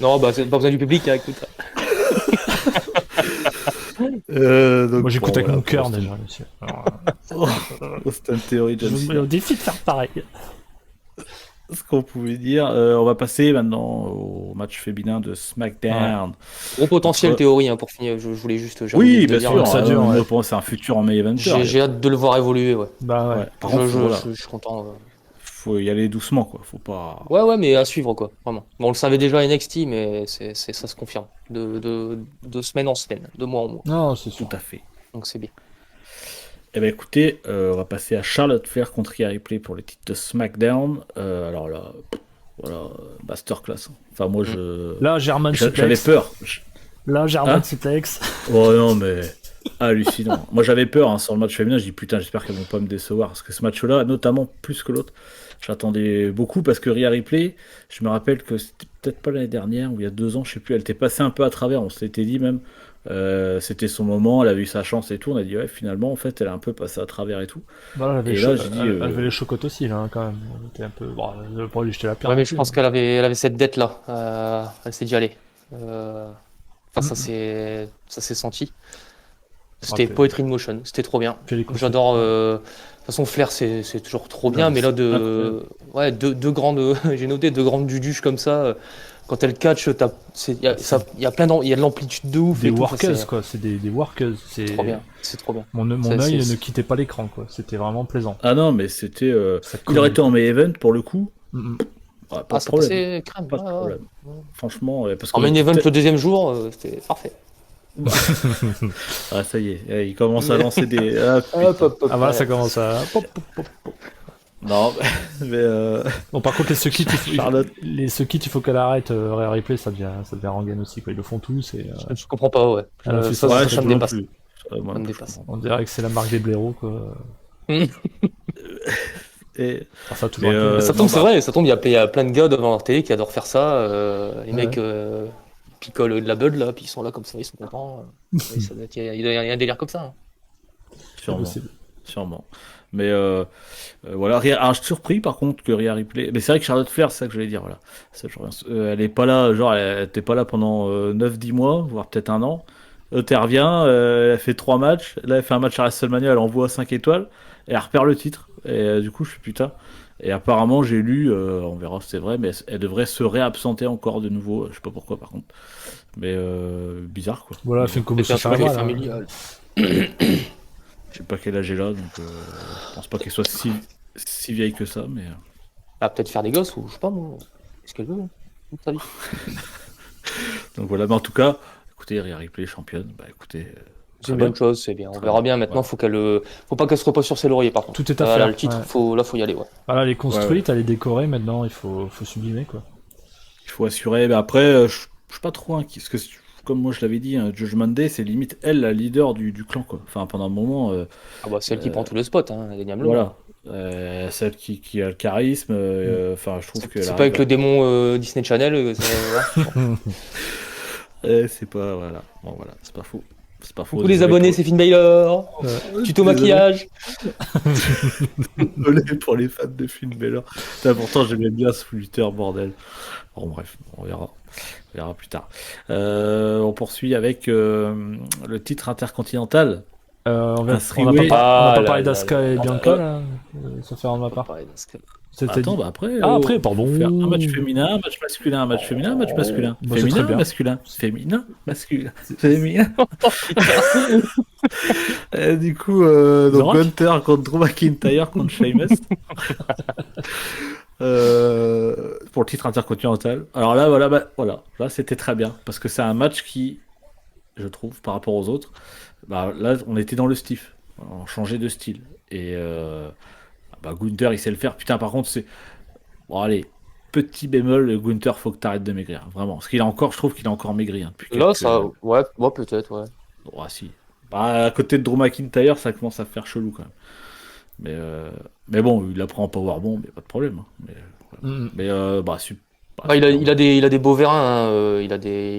Non, bah, c'est pas besoin du public, hein, écoute. Moi j'écoute avec mon cœur déjà, monsieur. C'est une théorie de Je me mets au défi de faire pareil. ce qu'on pouvait dire. On va passer maintenant au match féminin de SmackDown. Gros potentiel théorie, hein, pour finir. Je voulais juste. j'ai Oui, envie de bien dire, sûr. ça dure, ouais. C'est un futur en main eventer. J'ai hâte de le voir évoluer, ouais. Bah ouais. Ouais. Par contre, Je suis content. faut y aller doucement, quoi. Faut pas. Ouais, mais à suivre, quoi, vraiment. Bon, on le savait déjà à NXT, mais ça se confirme. De semaine en semaine, de mois en mois. Non, c'est sûr. Tout à fait. Donc c'est bien. Eh ben écoutez, on va passer à Charlotte Flair contre Rhea Ripley pour les titres de SmackDown. Alors là, voilà, masterclass. Enfin moi Là, German j'avais Suplex. peur. Là, German Suplex. Oh non mais hallucinant. Moi j'avais peur sur le match féminin. Je dis putain, j'espère qu'elles vont pas me décevoir parce que ce match-là, notamment plus que l'autre, j'attendais beaucoup parce que Rhea Ripley, je me rappelle que c'était peut-être pas l'année dernière ou il y a 2 ans, je sais plus. Elle était passée un peu à travers. On s'était dit même. C'était son moment, elle a eu sa chance et tout. On a dit ouais, finalement en fait elle a un peu passé à travers et tout. Voilà, Et là, j'ai dit, elle avait les chocottes aussi là, quand même. Elle était un peu. Bon, elle a pas lui jeter la pierre. Ouais, mais je pense qu'elle avait cette dette-là. Elle s'est dit, allez. Enfin, ça s'est senti. C'était Ok. Poetry in Motion, c'était trop bien. Puis les coups. J'adore. De toute façon, Flair, c'est toujours trop bien, mais là, ouais, deux grandes. J'ai noté 2 grandes duduches comme ça. Quand elle catch, il y a de l'amplitude de ouf. Des et tout. workers, Enfin, quoi. C'est des workers. c'est trop bien. C'est trop bien. Mon C'est- œil c'est- ne quittait pas l'écran, quoi. C'était vraiment plaisant. Ah non, mais c'était. Ça Il aurait été en main event pour le coup. Mm, mm. Ouais, pas Ah, de ça problème. passait crème. Pas de Ouais, ouais. problème. Franchement, parce En que main event le 2e jour, c'était parfait. ah ça y est, il commence à lancer des. Ah, putain. Ah voilà, ça commence à. Pop, pop, pop. Non, mais Bon, par contre, les Suckits, Charlotte. il faut qu'elle arrête. Rhea Ripley, ça devient rengaine aussi, quoi. Ils le font tous et. Je comprends pas, ouais. Elle a fait Ça, ça, ça, ouais, ça je me vois dépasse. plus. Moi, Ça me je dépasse. comprends. On dirait que c'est la marque des blaireaux, quoi. Et Enfin, ça, toujours Mais, un peu. Ça tombe, c'est vrai, ça tombe, il y a plein de gars devant leur télé qui adorent faire ça. Les Ouais. mecs picolent de la bud, là, puis ils sont là comme ça, ils sont contents. Oui, il doit y a un délire comme ça. Hein. C'est sûrement, possible. sûrement. Mais voilà. Alors, je suis surpris par contre que Rhea Ripley. Mais c'est vrai que Charlotte Flair, c'est ça que je voulais dire. Voilà. Ça, elle est pas là, genre, elle était pas là pendant 9-10 mois, voire peut-être 1 an. Elle revient, elle a fait 3 matchs. Là, elle fait un match à WrestleMania, elle envoie 5 étoiles. Et elle repère le titre. Et du coup, je suis putain. Et apparemment, j'ai lu, on verra si c'est vrai, mais elle devrait se réabsenter encore de nouveau. Je sais pas pourquoi par contre. Mais bizarre quoi. Voilà, elle fait une commotion C'est un projet cérébrale. familial. Je sais pas quel âge elle a, donc je pense pas qu'elle soit si vieille que ça. Mais Elle va peut-être faire des gosses, ou je sais pas, moi. Qu'est-ce qu'elle veut, hein, toute sa vie. donc voilà. Mais en tout cas, écoutez, Rhea Ripley championne. Bah écoutez, C'est une bonne chose, c'est bien. On verra bien maintenant. Faut pas qu'elle se repose sur ses lauriers, par contre. Tout est à Là, faire. le titre, Ouais. faut y aller, ouais. Voilà, les construites, Ouais. à les décorer maintenant, il faut sublimer, quoi. il faut assurer. Mais après, je suis pas trop inquiet. Parce que comme moi je l'avais dit, Judgment Day, c'est limite elle la leader du clan quoi. Enfin pendant un moment. Ah bah, c'est elle qui prend tout le spot, hein, indéniablement. Voilà. Celle qui a le charisme. Enfin, je trouve que. C'est pas avec le démon Disney Channel. C'est pas. Voilà. Bon, voilà. C'est pas faux. C'est pas faux. Tous les Désolé abonnés, pour- c'est Finn Balor. Tuto Désolé. maquillage. Désolé pour les fans de Finn Balor. Putain, pourtant, j'aimais bien ce Twitter, bordel. Bon, bref, on verra. On verra plus tard. On poursuit avec le titre intercontinental. On Un n'a three-way. pas là, parlé là, d'Asuka et là, Bianca, là, sauf erreur de ma part. Pareil, parce que- C'était Attends, dit. bah après. Ah, après, pardon. on va faire un match féminin, un match masculin, un match féminin, un match masculin. Bah, c'est Féminin, très bien. masculin. Féminin, masculin. Féminin. Et du coup, donc Rock Gunter contre Drew McIntyre contre Sheamus. Pour le titre intercontinental. Alors là, voilà, là c'était très bien parce que c'est un match qui, je trouve, par rapport aux autres, bah, là on était dans le stiff, on changeait de style et Gunther il sait le faire. Putain, par contre c'est bon, allez, petit bémol, Gunther, faut que t'arrêtes de maigrir, vraiment, parce qu'il a encore, je trouve qu'il a encore maigri hein, depuis Là, quelques- ça, ouais, peut-être, ouais. Oh, si. Bah, à côté de Drew McIntyre, ça commence à faire chelou quand même. Mais bon, il apprend en powerbomb, mais pas de problème. Hein. Mm. Mais bah, Ah, il a des beaux vérins, hein, il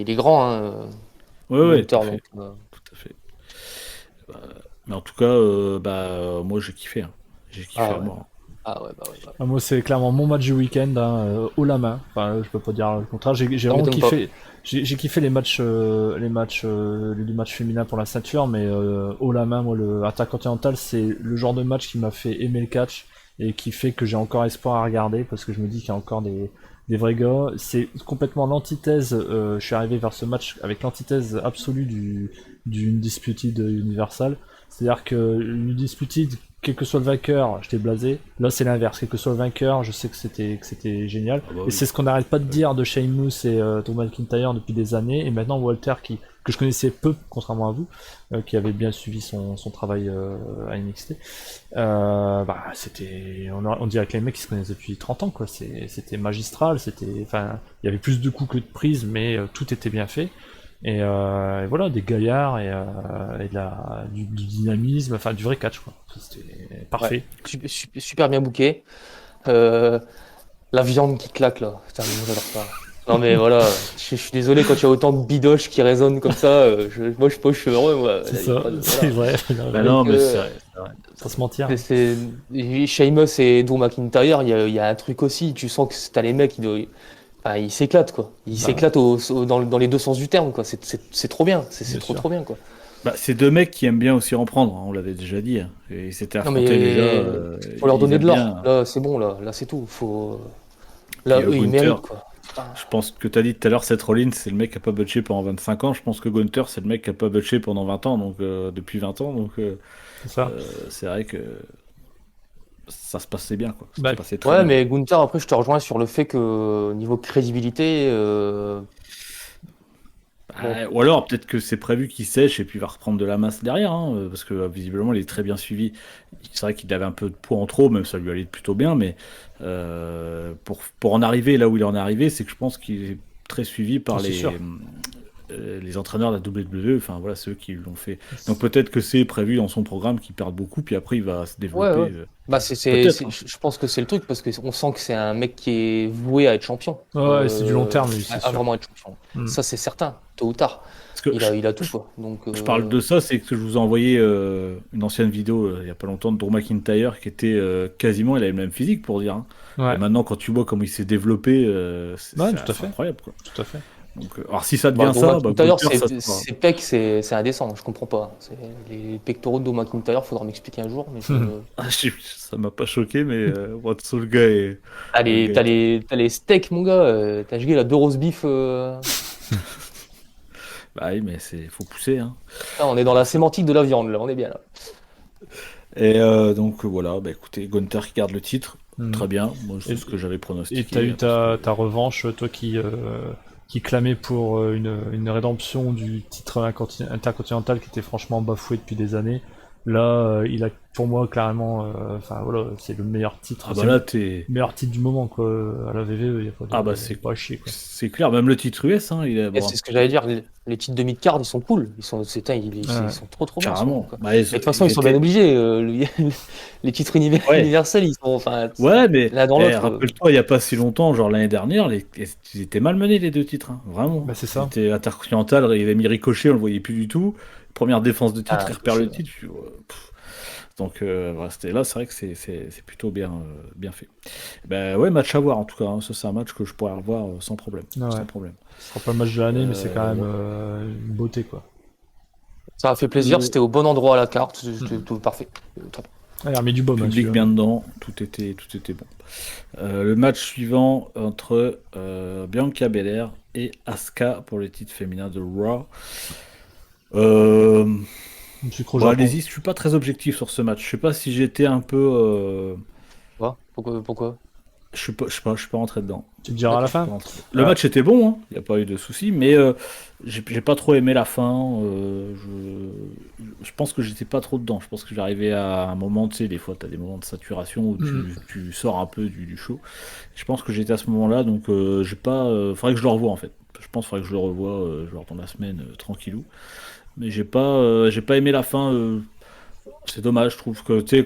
est grand, hein, Ouais, Gunther, tout à fait. donc, Tout à fait. Mais en tout cas, moi j'ai kiffé. Hein. J'ai kiffé Ah à ouais. mort. Ah ouais, bah ouais. Bah. Moi, c'est clairement mon match du week-end, hein, haut la main. Enfin, je peux pas dire le contraire. J'ai Ça vraiment m'étonne pas. kiffé. J'ai kiffé les deux matchs féminins pour la ceinture, mais haut la main, moi, le Intercontinental, c'est le genre de match qui m'a fait aimer le catch et qui fait que j'ai encore espoir à regarder parce que je me dis qu'il y a encore des vrais gars. C'est complètement l'antithèse. Je suis arrivé vers ce match avec l'antithèse absolue du Undisputed Universal. C'est-à-dire que Undisputed, quel que soit le vainqueur, j'étais blasé. Là, c'est l'inverse. Quel que soit le vainqueur, je sais que c'était génial. Ah bah Et oui. c'est ce qu'on n'arrête pas de dire de Sheamus et Drew McIntyre depuis des années. Et maintenant, Walter, que je connaissais peu, contrairement à vous, qui avait bien suivi son travail à NXT. On dirait que les mecs ils se connaissent depuis 30 ans, quoi. C'était magistral. Enfin, il y avait plus de coups que de prises, mais tout était bien fait. Et voilà, des gaillards et du dynamisme, enfin du vrai catch, quoi. C'était parfait. Ouais. Super bien booké. Euh, la viande qui claque là. Putain, mais j'adore ça. Non mais voilà, je suis désolé quand il y a autant de bidoches qui résonnent comme ça. Moi je suis heureux. Moi. C'est Là, y a ça, pas de- c'est voilà. vrai. Bah non, mais Euh, c'est vrai. C'est vrai. Sans se mentir. Sheamus et Drew McIntyre, il y a un truc aussi. Tu sens que t'as les mecs, enfin, ils s'éclatent quoi. Ils Bah, s'éclatent dans les deux sens du terme quoi. C'est trop bien. C'est bien sûr. trop bien quoi. Bah, c'est deux mecs qui aiment bien aussi en prendre, hein, on l'avait déjà dit. Hein. Et ils s'étaient Non affrontés déjà. mais faut leur Ils donner aiment de l'or. bien. Là c'est bon là c'est tout. Puis Là eux ils Gunther, méritent quoi. Putain. je pense que tu as dit tout à l'heure, Seth Rollins, c'est le mec qui a pas butché pendant 25 ans. Je pense que Gunther, c'est le mec qui a pas butché pendant 20 ans, donc depuis 20 ans. Donc C'est ça. c'est vrai que ça se passait bien, quoi. Ça Bah, se passait très Ouais bien. mais Gunther après je te rejoins sur le fait que niveau crédibilité bon Ou alors peut-être que c'est prévu qu'il sèche et puis il va reprendre de la masse derrière, hein, parce que visiblement il est très bien suivi. C'est vrai qu'il avait un peu de poids en trop, même ça lui allait plutôt bien, mais pour en arriver là où il en est arrivé, c'est que je pense qu'il est très suivi par c'est sûr. les entraîneurs de la WWE, enfin voilà, ceux qui l'ont fait. Donc peut-être que c'est prévu dans son programme qu'il perde beaucoup, puis après il va se ouais développer. ouais. Bah Peut-être. Hein. je pense que c'est le truc parce qu'on sent que c'est un mec qui est voué à être champion. Ouais, c'est du long terme, lui, c'est À sûr. vraiment être champion. Mm. Ça c'est certain, tôt ou tard. Parce que Il a tout quoi. Donc je parle de ça, c'est que je vous ai envoyé une ancienne vidéo il y a pas longtemps de Drew McIntyre qui était quasiment, il avait le même physique pour dire. Hein. Et Ouais, maintenant, quand tu vois comment il s'est développé, ouais, c'est tout à c'est fait. incroyable. Quoi. Tout à fait. Donc, alors si ça bah, devient ça, bah, D'ailleurs, Gunther, ça se fera. ses pecs, c'est indécent. Je comprends pas. Les pectoraux de Drew McIntyre, faudra m'expliquer un jour. Mais Ah, ça m'a pas choqué, mais Watson, le gars est. Le gars est- t'as les steaks, mon gars. T'as joué la deux roast beef. Bah oui, mais faut pousser. Hein. Là, on est dans la sémantique de la viande, là. On est bien là. Et donc voilà, bah écoutez, Gunther qui garde le titre, Mm. très bien. Moi, c'est Et- ce que j'avais Et pronostiqué. t'as eu parce que- ta revanche, toi qui clamait pour une rédemption du titre intercontinental qui était franchement bafoué depuis des années. Là, il a pour moi clairement, enfin voilà, c'est le meilleur titre, Ah c'est bah là, le t'es. meilleur titre du moment quoi. À la VVE, il y a pas de, Ah bah y a pas à chier quoi. c'est clair, même le titre US, hein, il est Et c'est ce que j'allais dire. Les titres de mid-card, ils sont cool. Ils sont trop bien. en ce moment, carrément. quoi. Bah, Et de toute façon, ils sont bien obligés. Les titres Ouais. universels, ils sont. Enfin, Ouais, mais l'un dans l'autre. rappelle-toi, il n'y a pas si longtemps, genre l'année dernière, ils étaient malmenés les deux titres, hein, vraiment. Bah c'est ça. C'était Intercontinental, il avait mis Ricochet, on le voyait plus du tout. Première défense de titre, Ah, il repère le Ricochet, titre. Je suis, ouais, pff. Donc voilà, c'était là, c'est vrai que c'est plutôt bien fait. Ben ouais, match à voir en tout cas. Hein. Ça, c'est un match que je pourrais revoir sans problème. Ah ouais. Sans problème. Ce sera pas le match de l'année, mais c'est quand même ouais. une beauté quoi. ça a fait plaisir. C'était au bon endroit à la carte. C'était tout parfait. Très bien. Ah, il a remis du baume. hein, Public celui-là. bien dedans, tout était bon. Le match suivant entre Bianca Belair et Asuka pour les titres féminins de Raw. Je suis trop Bon, Japon. allez-y, je suis pas très objectif sur ce match. Je sais pas si j'étais un peu. Pourquoi? Je suis pas rentré dedans. Tu te diras à la Je suis fin. pas rentré. Le match était bon, hein. Il n'y a pas eu de soucis, mais j'ai pas trop aimé la fin. Je pense que j'étais pas trop dedans. Je pense que j'arrivais à un moment, tu sais, des fois, tu as des moments de saturation où tu sors un peu du show. Je pense que j'étais à ce moment-là, donc j'ai pas. Faudrait que je le revoie en fait. Je pense qu'il faudrait que je le revoie, genre dans la semaine, tranquillou. Mais j'ai pas aimé la fin. C'est dommage, je trouve que, tu sais,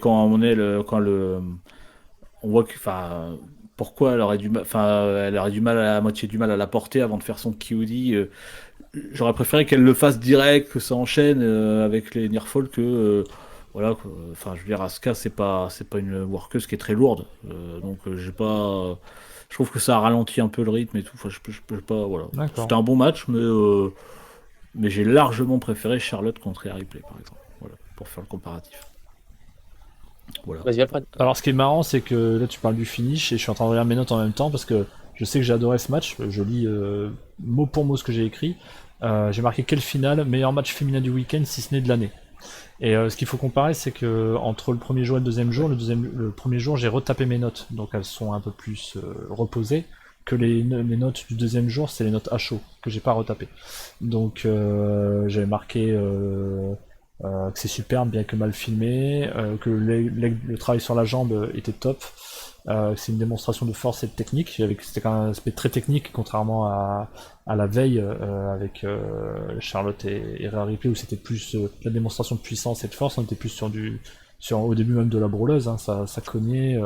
on voit que, enfin, pourquoi elle aurait elle aurait du mal à moitié du mal à la porter avant de faire son QD. J'aurais préféré qu'elle le fasse direct, que ça enchaîne avec les Nearfall que voilà, enfin, je veux dire, Asuka, c'est pas une workeuse qui est très lourde. Donc, j'ai pas. Je trouve que ça a ralenti un peu le rythme et tout. Enfin, je peux pas. Voilà. D'accord. C'était un bon match, mais j'ai largement préféré Charlotte contre Rhea Ripley, par exemple. Voilà, pour faire le comparatif. Voilà. Vas-y, Alfred. Alors, ce qui est marrant, c'est que là, tu parles du finish et je suis en train de regarder mes notes en même temps parce que je sais que j'ai adoré ce match. Je lis mot pour mot ce que j'ai écrit. J'ai marqué quelle finale, meilleur match féminin du week-end, si ce n'est de l'année. Et ce qu'il faut comparer, c'est que entre le premier jour et le deuxième jour, le premier jour, j'ai retapé mes notes, donc elles sont un peu plus reposées. Que les notes du deuxième jour, c'est les notes à chaud, que j'ai pas retapé. Donc j'avais marqué que c'est superbe, bien que mal filmé, que le travail sur la jambe était top, c'est une démonstration de force et de technique. C'était quand même un aspect très technique, contrairement à la veille avec Charlotte et Rhea Ripley, où c'était plus la démonstration de puissance et de force. On était plus au début même de la brawleuse, hein, ça cognait,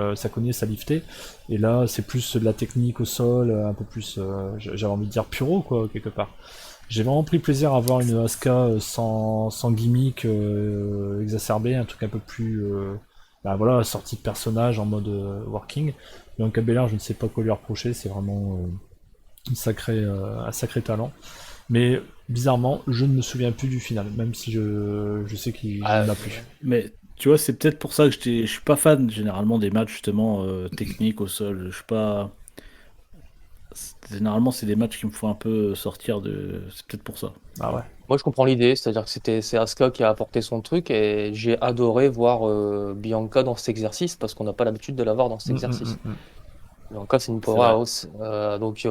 ça liftait. Et là, c'est plus de la technique au sol, un peu plus, j'avais envie de dire puro, quoi, quelque part. J'ai vraiment pris plaisir à voir une Asuka sans gimmick exacerbé, un truc un peu plus voilà, sortie de personnage en mode working. Bianca Belair, je ne sais pas quoi lui reprocher, c'est vraiment un sacré talent. Mais bizarrement, je ne me souviens plus du final, même si je sais qu'il n'a plus. Mais tu vois, c'est peut-être pour ça que je suis pas fan généralement des matchs justement techniques au sol. Je suis pas. Généralement, c'est des matchs qui me font un peu sortir de. C'est peut-être pour ça. Ah ouais. Moi, je comprends l'idée, c'est-à-dire que c'est Asuka qui a apporté son truc et j'ai adoré voir Bianca dans cet exercice parce qu'on n'a pas l'habitude de la voir dans cet exercice. Bianca, c'est une powerhouse. Donc,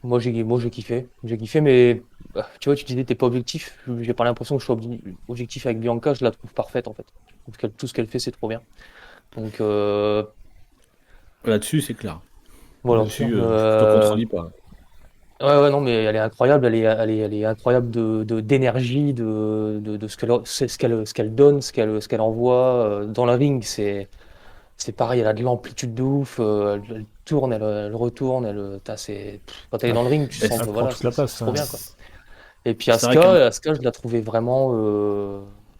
moi, j'ai kiffé. J'ai kiffé, mais tu vois, tu disais t'es pas objectif. J'ai pas l'impression que je sois objectif avec Bianca, je la trouve parfaite en fait. Je trouve tout ce qu'elle fait, c'est trop bien. Donc, Là-dessus, c'est clair. voilà. Là-dessus, je te contredis pas. Ouais, non, mais elle est incroyable, elle est incroyable d'énergie, de ce qu'elle donne, ce qu'elle envoie dans la ring. C'est pareil, elle a de l'amplitude de ouf, elle tourne, elle retourne, quand elle est dans le ring, tu sens que prend voilà, toute la place, c'est trop hein. bien, quoi. Et puis C'est vrai Asuka, je la trouvais vraiment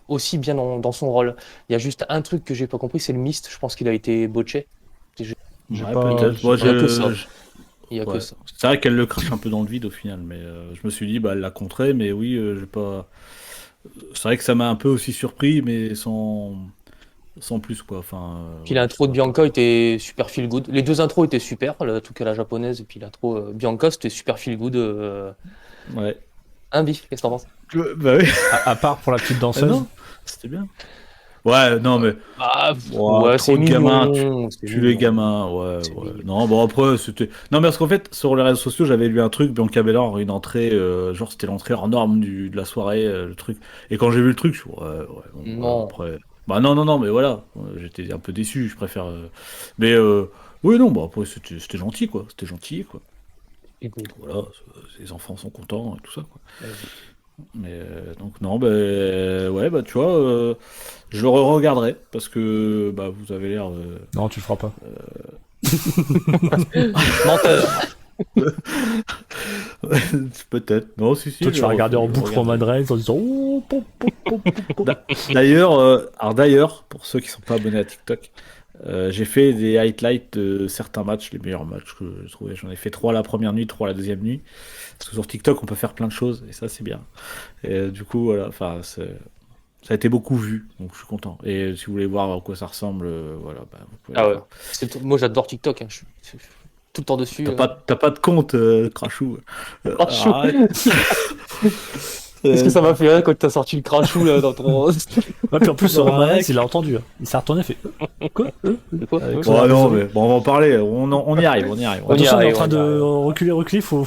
aussi bien dans son rôle. Il y a juste un truc que j'ai pas compris, c'est le mist. Je pense qu'il a été botché. J'ai Ouais, pas- peut-être. Moi, Il y a que ça. Il y a ouais. que ça. C'est vrai qu'elle le crache un peu dans le vide au final, mais je me suis dit, bah, elle l'a contré, mais oui, j'ai pas. C'est vrai que ça m'a un peu aussi surpris, mais sans plus, quoi. Enfin, Puis l'intro de Bianca était super feel good. Les deux intros étaient super, en tout cas la japonaise et puis l'intro Bianca, c'était super feel good. ouais. Un bif, qu'est-ce que t'en penses? Bah oui. À part pour la petite danseuse. Non, c'était bien. Ouais, non, mais. Ah, Ouais, c'est trop de gamins, mignon, c'est tu les mignon. gamins, ouais, C'est ouais. mignon. Non, bon, après, c'était. Non, mais parce qu'en fait, sur les réseaux sociaux, j'avais lu un truc, Bianca Belair, une entrée, genre, c'était l'entrée hors norme de la soirée, le truc. Et quand j'ai vu le truc, je suis, ouais, bon, voilà, Non. après. Bah, non, mais voilà, j'étais un peu déçu, je préfère. Mais, oui, non, bah, après, c'était gentil, quoi. C'était gentil, quoi. Écoute, Voilà, les enfants sont contents et tout ça, quoi. vas-y. Mais donc non, bah, ouais, bah tu vois, je le regarderai parce que bah vous avez l'air. Non, tu le feras pas. Menteur. Peut-être. Non, si. Toi, tu vas regarder en boucle regarderai. Roman Reigns en disant oh, pop, pop, pop, pop, pop. D'ailleurs, pour ceux qui sont pas abonnés à TikTok, j'ai fait des highlights de certains matchs, les meilleurs matchs que je trouvais. J'en ai fait 3 la première nuit, 3 la deuxième nuit. Parce que sur TikTok, on peut faire plein de choses et ça, c'est bien. Et du coup, voilà, enfin, ça a été beaucoup vu, donc je suis content. Et si vous voulez voir à quoi ça ressemble, voilà, bah, vous pouvez Ah le ouais. voir. Moi j'adore TikTok, hein. Je suis tout le temps dessus. T'as pas de compte, Crachou. Crachou. Arrête. Qu'est-ce que ça m'a fait rire quand t'as sorti le crachou là dans ton. Ouais, puis en plus, Ouais. Roman Reigns, il a entendu. Il s'est retourné, il fait quoi C'est quoi? Avec Ouais. son- Bon, non, mais bon, on va en parler. On y arrive. On y Attention, il est en arrive, train on y de arrive. reculer, faut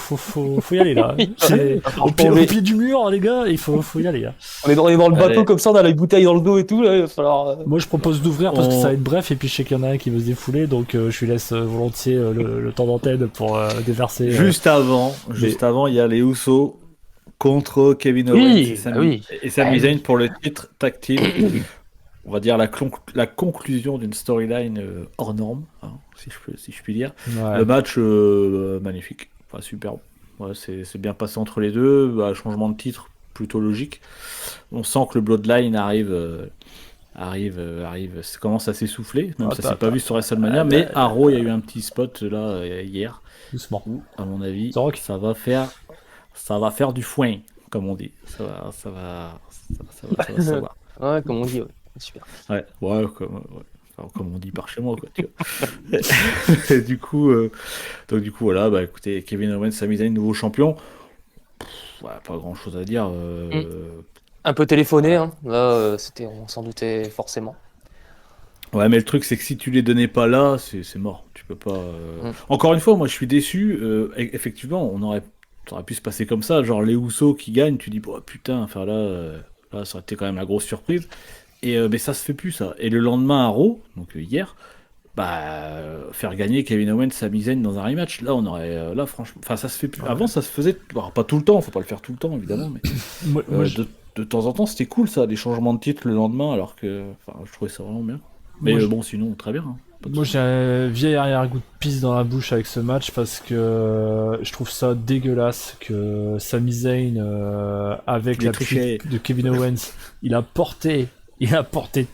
y aller là. C'est au pied du mur, les gars, il faut y aller là. On est dans le bateau Allez. comme ça, on a la bouteille dans le dos et tout, là, il va falloir. Moi, je propose d'ouvrir parce que On- ça va être bref, et puis je sais qu'il y en a un qui veut se défouler, donc je lui laisse volontiers le temps d'antenne pour déverser. Juste avant, il y a les Usos contre Kevin Owens Oui, et Sami, ah oui. et Sami Ah Zayn pour le titre tag team. On va dire la conclusion d'une storyline hors norme, hein, si je puis dire. Ouais. Le match magnifique, enfin superbe. Ouais, c'est bien passé entre les deux. Bah, changement de titre, plutôt logique. On sent que le Bloodline commence à s'essouffler, même ça s'est pas vu sur WrestleMania, mais à Raw, il y a eu un petit spot là hier. Doucement. Où, à mon avis, ça va faire du foin, comme on dit. Ça va savoir. Ouais, comme on dit, ouais. Super. Ouais, comme on dit par chez moi, quoi. Tu vois. Et du coup, voilà, bah écoutez, Kevin Owens, Sami Zayn, nouveau champion. Pas grand chose à dire. Un peu téléphoné, hein. Là, on s'en doutait forcément. Ouais, mais le truc, c'est que si tu les donnais pas là, c'est mort. Tu peux pas. Encore une fois, moi, je suis déçu. Effectivement, ça aurait pu se passer comme ça. Genre, les Usos qui gagnent, tu dis, oh, putain, enfin là, ça aurait été quand même la grosse surprise. Mais ça se fait plus, ça. Et le lendemain à Raw, donc hier, faire gagner Kevin Owens, Sami Zayn dans un rematch, là, on aurait. Là, franchement. Enfin, ça se fait plus. Avant, ça se faisait. Alors, pas tout le temps, faut pas le faire tout le temps, évidemment, mais. De temps en temps, c'était cool, ça, des changements de titre le lendemain, alors que. Enfin, je trouvais ça vraiment bien. Mais bon, sinon, très bien. Hein. Moi, j'ai un vieil arrière-goût de pisse dans la bouche avec ce match parce que je trouve ça dégueulasse que Sami Zayn, avec la pluie de Kevin Owens, il a porté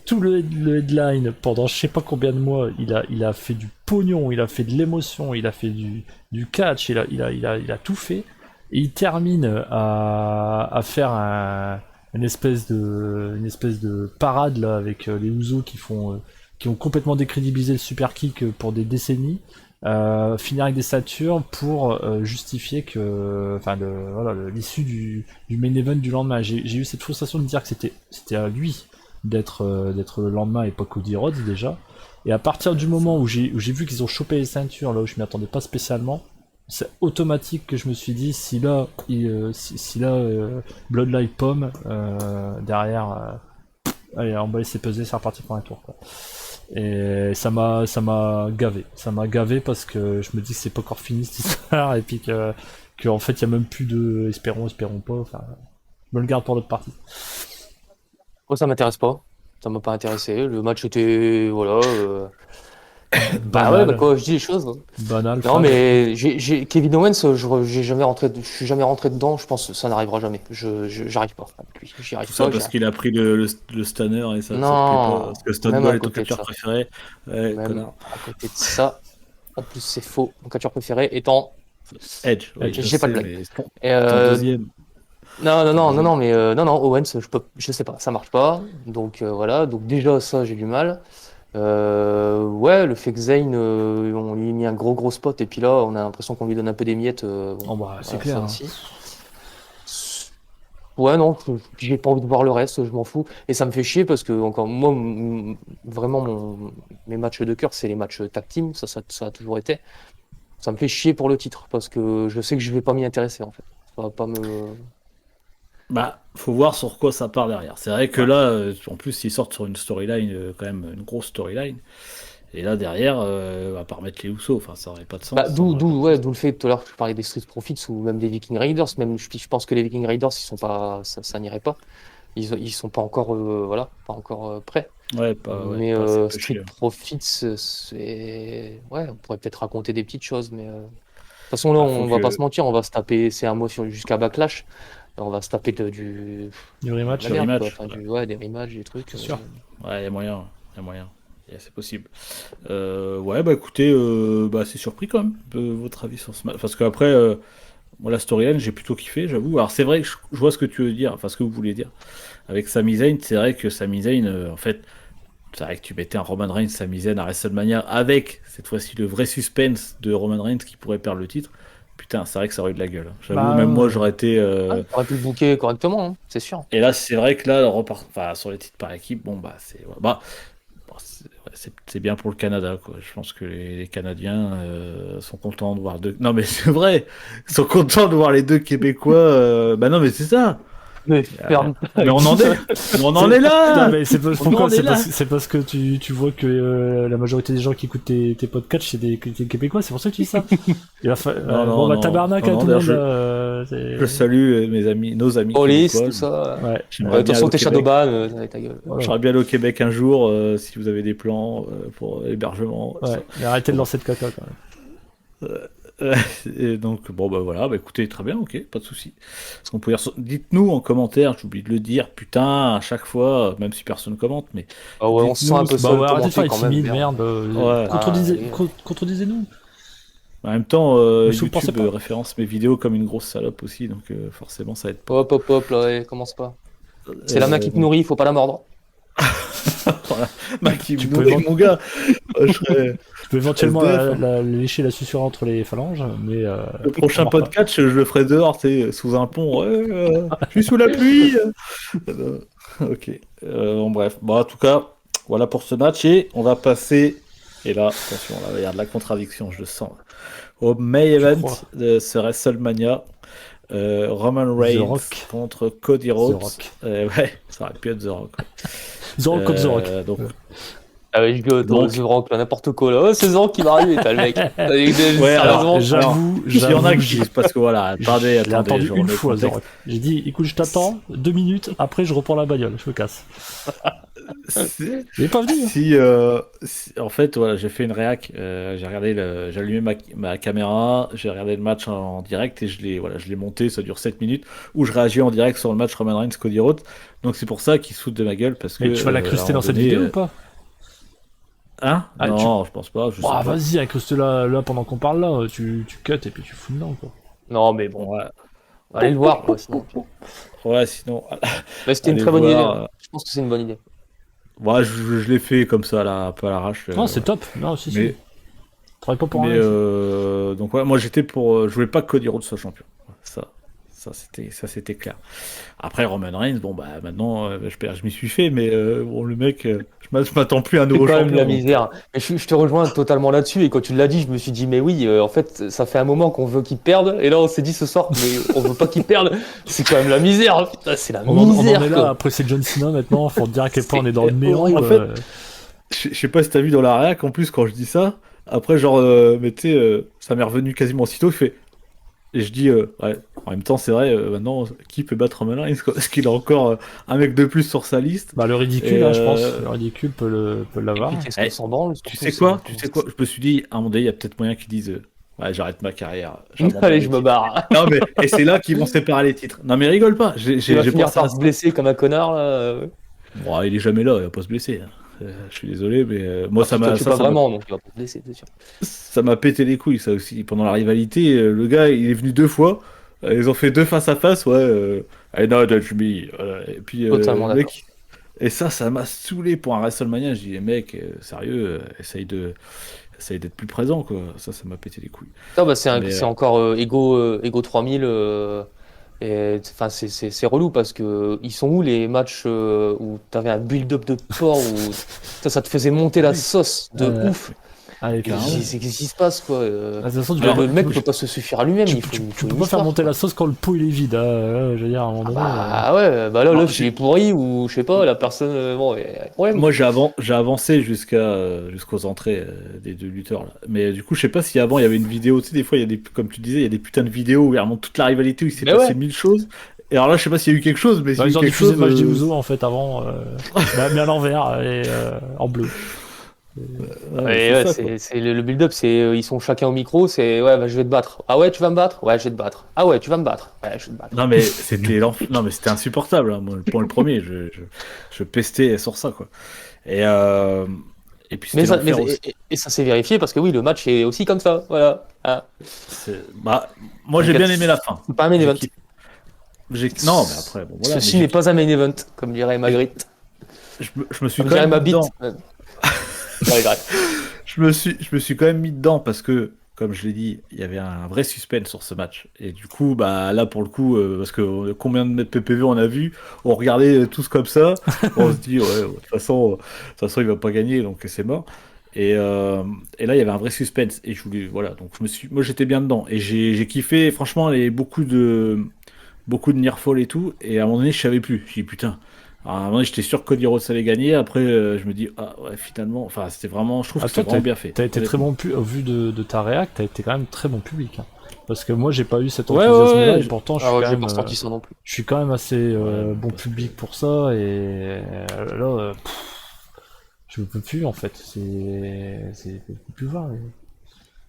tout le headline pendant je sais pas combien de mois. Il a fait du pognon, il a fait de l'émotion, il a fait du catch, il a tout fait. Et il termine à faire une espèce de parade là avec les Usos qui ont complètement décrédibilisé le super kick pour des décennies, finir avec des ceintures pour justifier que, l'issue du main event du lendemain. J'ai eu cette frustration de dire que c'était à lui d'être le lendemain et pas Cody Rhodes déjà. Et à partir du moment où j'ai vu qu'ils ont chopé les ceintures là où je m'y attendais pas spécialement, c'est automatique que je me suis dit si là Bloodline pomme derrière, allez, on va laisser peser, c'est reparti pour un tour, quoi. Et ça m'a gavé parce que je me dis que c'est pas encore fini cette histoire et puis que en fait il y a même plus de espérons pas, enfin je me le garde pour l'autre partie. Moi, ça m'intéresse pas, ça m'a pas intéressé, le match était voilà. Quand je dis les choses. Banal. Non, mais Kevin Owens, je suis jamais rentré dedans. Je pense que ça n'arrivera jamais. J'arrive pas. J'y arrive tout ça pas. Parce qu'il a pris le stunner et ça. Non. Ça plaît pas, parce que Stone Cold est ton catcheur préféré. Ouais, même à côté de ça, en plus c'est faux. Mon catcheur préféré étant Edge. Oui, j'ai pas de blague. Deuxième. Non, mais Owens, je sais pas, ça marche pas. Donc voilà. Donc déjà ça, j'ai du mal. Le fait que Zayn, on lui a mis un gros spot et puis là on a l'impression qu'on lui donne un peu des miettes. C'est clair. Hein. Ouais, non, j'ai pas envie de voir le reste, je m'en fous. Et ça me fait chier parce que, encore moi, vraiment, mes matchs de cœur, c'est les matchs tag team, ça a toujours été. Ça me fait chier pour le titre parce que je sais que je vais pas m'y intéresser en fait. Ça va pas me. Faut voir sur quoi ça part derrière. C'est vrai que là, en plus, ils sortent sur une storyline, quand même, une grosse storyline. Et là, derrière, à part mettre les Usos, enfin, ça aurait pas de sens. D'où le fait, tout à l'heure, je parlais des Street Profits ou même des Viking Raiders. Même, je pense que les Viking Raiders, ils sont pas, ça n'irait pas. Ils sont pas encore, pas encore prêts. Ouais, mais Street Profits, on pourrait peut-être raconter des petites choses, mais de toute façon là, on va pas se mentir, on va se taper, c'est un mot jusqu'à Backlash. On va se taper du rematch, des rematchs, des trucs. C'est sûr. Ouais, il y a moyen. C'est possible. Écoutez, c'est surpris quand même, votre avis sur ce match. Parce qu'après, moi, la storyline, j'ai plutôt kiffé, j'avoue. Alors, c'est vrai que je vois ce que tu veux dire, enfin, ce que vous voulez dire. Avec Sami Zayn, c'est vrai que Sami Zayn, en fait, c'est vrai que tu mettais un Roman Reigns, Sami Zayn à WrestleMania avec, cette fois-ci, le vrai suspense de Roman Reigns qui pourrait perdre le titre. Putain, c'est vrai que ça aurait eu de la gueule. J'avoue, même moi, j'aurais été. T'aurais pu le booker correctement, hein, c'est sûr. Et là, c'est vrai que là, sur les titres par équipe, c'est bien pour le Canada, quoi. Je pense que les Canadiens sont contents de voir deux. Non, mais c'est vrai, ils sont contents de voir les deux Québécois. Non, mais c'est ça. Mais on en est là. Non, mais c'est parce que tu vois que la majorité des gens qui écoutent tes podcasts, c'est des Québécois, c'est pour ça que tu dis ça. Tabarnak à tout le monde. Je salue nos amis Police, québécois. tout ça. Ouais. De toute façon, t'es Shadowban, ta gueule. J'aimerais bien aller au Québec un jour, si vous avez des plans pour l'hébergement. Ouais, mais arrêtez de lancer de caca quand même. Et donc, bon, bah voilà, bah écoutez, très bien, ok, pas de souci. Parce qu'on peut dites-nous en commentaire, j'oublie de le dire, putain, à chaque fois, même si personne commente, mais Ah ouais, on se sent dites-nous. un peu Bah seul ouais, arrêtez de faire commenter les quand même. timides, merde. Ouais. Contredisez-nous. En même temps, Mais si vous pensez YouTube pas. référence mes vidéos comme une grosse salope aussi, donc forcément, ça aide pas. Hop, hop, hop, là, ouais, commence pas. C'est la main qui te Donc, nourrit, faut pas la mordre. voilà. Bah, qui Tu me peux nourrit, mon gars. Je serais Tu peux éventuellement SDF, hein. lécher la sussure entre les phalanges, mais. Le prochain on va pas. podcast, je le ferai dehors, tu sais, sous un pont. Ouais, je suis sous la pluie. Ok. Bon, bref. Bon, en tout cas, voilà pour ce match. Et on va passer. Et là, attention, là, il y a de la contradiction, je le sens. Au main event crois. de ce WrestleMania. Roman The Reigns Rock. contre Cody Rhodes. The Rock. Ouais, ça aurait pu être The Rock. The Rock contre The Rock. Donc, Ah ouais, je go, Donc- The Rock, là, n'importe quoi, là. Oh, c'est The Rock qui va arriver, t'as le mec. Ouais, alors, Sérieusement. il y en a qui disent parce que voilà, attendez, Je l'ai attendu je une remets le fois, The contexte. Rock. J'ai dit, écoute, je t'attends, 2 minutes, après je reprends la bagnole, je me casse. C'est- Il est pas venu. Hein. En fait, voilà, j'ai fait une réac. J'ai j'ai allumé ma caméra, j'ai regardé le match en direct et je l'ai monté. Ça dure 7 minutes où je réagis en direct sur le match Roman Reigns Cody Rhodes. Donc c'est pour ça qu'ils se foutent de ma gueule parce que. Mais tu vas à l'incruster un dans moment cette donné, vidéo ou pas? Hein? Ah, Non, je pense pas. Je sais Ah, pas. vas-y, incruste-la là pendant qu'on parle là, tu cut et puis tu fous dedans quoi. Non, mais bon, Ouais, allez le voir, quoi, sinon. ouais, sinon. Mais c'était une Allez très bonne idée. voir, Hein. Je pense que c'est une bonne idée. Ouais, je l'ai fait comme ça, là, un peu à l'arrache. Non, c'est top. Non, si, mais- si. Travaille pas pour Mais rien. donc ouais, moi j'étais pour, je voulais pas que Cody Rhodes soit champion. Ça c'était clair. Après Roman Reigns, bon bah maintenant je m'y suis fait, mais bon le mec, je m'attends plus à un C'est nouveau quand même champion. la donc, misère. Mais je te rejoins totalement là-dessus. Et quand tu l'as dit, je me suis dit, mais oui, en fait, ça fait un moment qu'on veut qu'il perde. Et là, on s'est dit ce soir, mais on veut pas qu'il perde. C'est quand même la misère. Putain, c'est la On en misère. est là, quoi. après c'est John Cena maintenant, faut te dire à quel point on est dans le C'est néant. horrible. En fait, je sais pas si t'as vu dans la réac, en plus quand je dis ça, après genre, mais tu sais, ça m'est revenu quasiment aussitôt, il fait. Et je dis, ouais, en même temps, c'est vrai, maintenant, qui peut battre Roman Reigns, quoi? Est-ce qu'il a encore un mec de plus sur sa liste? Bah le ridicule, Et, hein, je pense. Le ridicule peut Et l'avoir. puis, qu'est-ce qu'on s'en branle Tu surtout, sais quoi? c'est- Tu sais quoi? Je me suis dit, à un moment donné, il y a peut-être moyen qu'ils disent, ouais, j'arrête ma carrière. j'abandonne Allez, les je me titres. barre. Non, mais, et c'est là qu'ils vont séparer les titres. Non, mais rigole pas. Il va J'ai finir pensé à par ça. se blesser comme un connard, là. Bon, il est jamais là, il va pas se blesser, hein. Je suis désolé, mais moi, ça Toi, m'a, tu ça, pas ça m'a- vraiment, donc il va pas se blesser, c'est sûr. ça m'a pété les couilles, ça aussi. Pendant la rivalité, le gars, il est venu 2 fois. Ils ont fait 2 face à face, ouais. I know touch me. Voilà. Et puis, Totalement le d'accord. mec. Et ça m'a saoulé pour un WrestleMania. Je dis, mec, sérieux, essaye d'être plus présent, quoi. Ça m'a pété les couilles. Non, bah, c'est Mais, encore Ego 3000. Et, enfin, c'est relou parce que ils sont où les matchs où t'avais un build-up de porc où ça te faisait monter la sauce de ouf. Allez, Et carrément. Qu'est-ce qui se passe quoi De toute façon, le mec peut pas se suffire à lui-même. Il faut, tu il faut peux une pas faire histoire, monter quoi. la sauce quand le pot il est vide. Je veux dire, à un moment donné. Bah ouais, bah là, Non, l'œuf il est pourri ou je sais pas, la personne. Bon, il y a un problème. moi, j'ai avancé jusqu'aux entrées des 2 lutteurs, là. Mais du coup, je sais pas si avant il y avait une vidéo. Tu sais, des fois, il y a comme tu disais, il y a des putains de vidéos où il remonte toute la rivalité, où il s'est Mais passé ouais. 1000 choses. Et alors là, je sais pas s'il y a eu quelque chose, mais s'il y a Ils eu ont quelque diffusé chose. le match des Usos en fait avant, mais à l'envers et en bleu. Ouais, c'est ouais, ça, quoi. c'est le build-up, c'est ils sont chacun au micro, c'est ouais, bah, je vais te battre. Ah ouais, tu vas me battre? Ouais, je vais te battre. Ah ouais, tu vas me battre? Ouais, je vais te battre. Non mais non mais c'était insupportable, hein. Moi, pour le premier, je pestais sur ça, quoi. Et puis Mais c'était ça, mais, l'enfer aussi. et ça s'est vérifié parce que oui, le match est aussi comme ça. Voilà. Ah, Bah, moi j'ai bien aimé la fin. c'est pas un main J'ai event. kiffé. Non mais après bon voilà. Ceci mais n'est pas un main event, comme dirait Magritte. je me suis Comme quand dirait même ma mis bite. dedans. Ouais, grave. Je me suis quand même mis dedans parce que, comme je l'ai dit, il y avait un vrai suspense sur ce match. Et du coup, bah là pour le coup, parce que combien de PPV on a vu, on regardait tous comme ça, on se dit ouais, de toute façon il va pas gagner, donc c'est mort. Et là il y avait un vrai suspense et je voulais voilà, donc moi j'étais bien dedans et j'ai kiffé. Franchement, il y avait beaucoup de near fall et tout. Et à un moment donné, je savais plus. Je dis putain. Alors, à un moment donné, j'étais sûr que Cody Rhodes allait gagner. Après, je me dis, ah ouais, finalement, enfin, c'était vraiment, je trouve que Toi, c'était vraiment bien fait. t'as été très honnêtement. bon au vu de ta réac, t'as été quand même très bon public. Hein. Parce que moi, j'ai pas eu cet Ouais, enthousiasme-là ouais, et pourtant, Ah ouais, j'ai quand pas même, ressenti ça non plus. je suis quand même assez Ouais, bon public pour ça et là, je peux plus en fait. Je peux plus voir.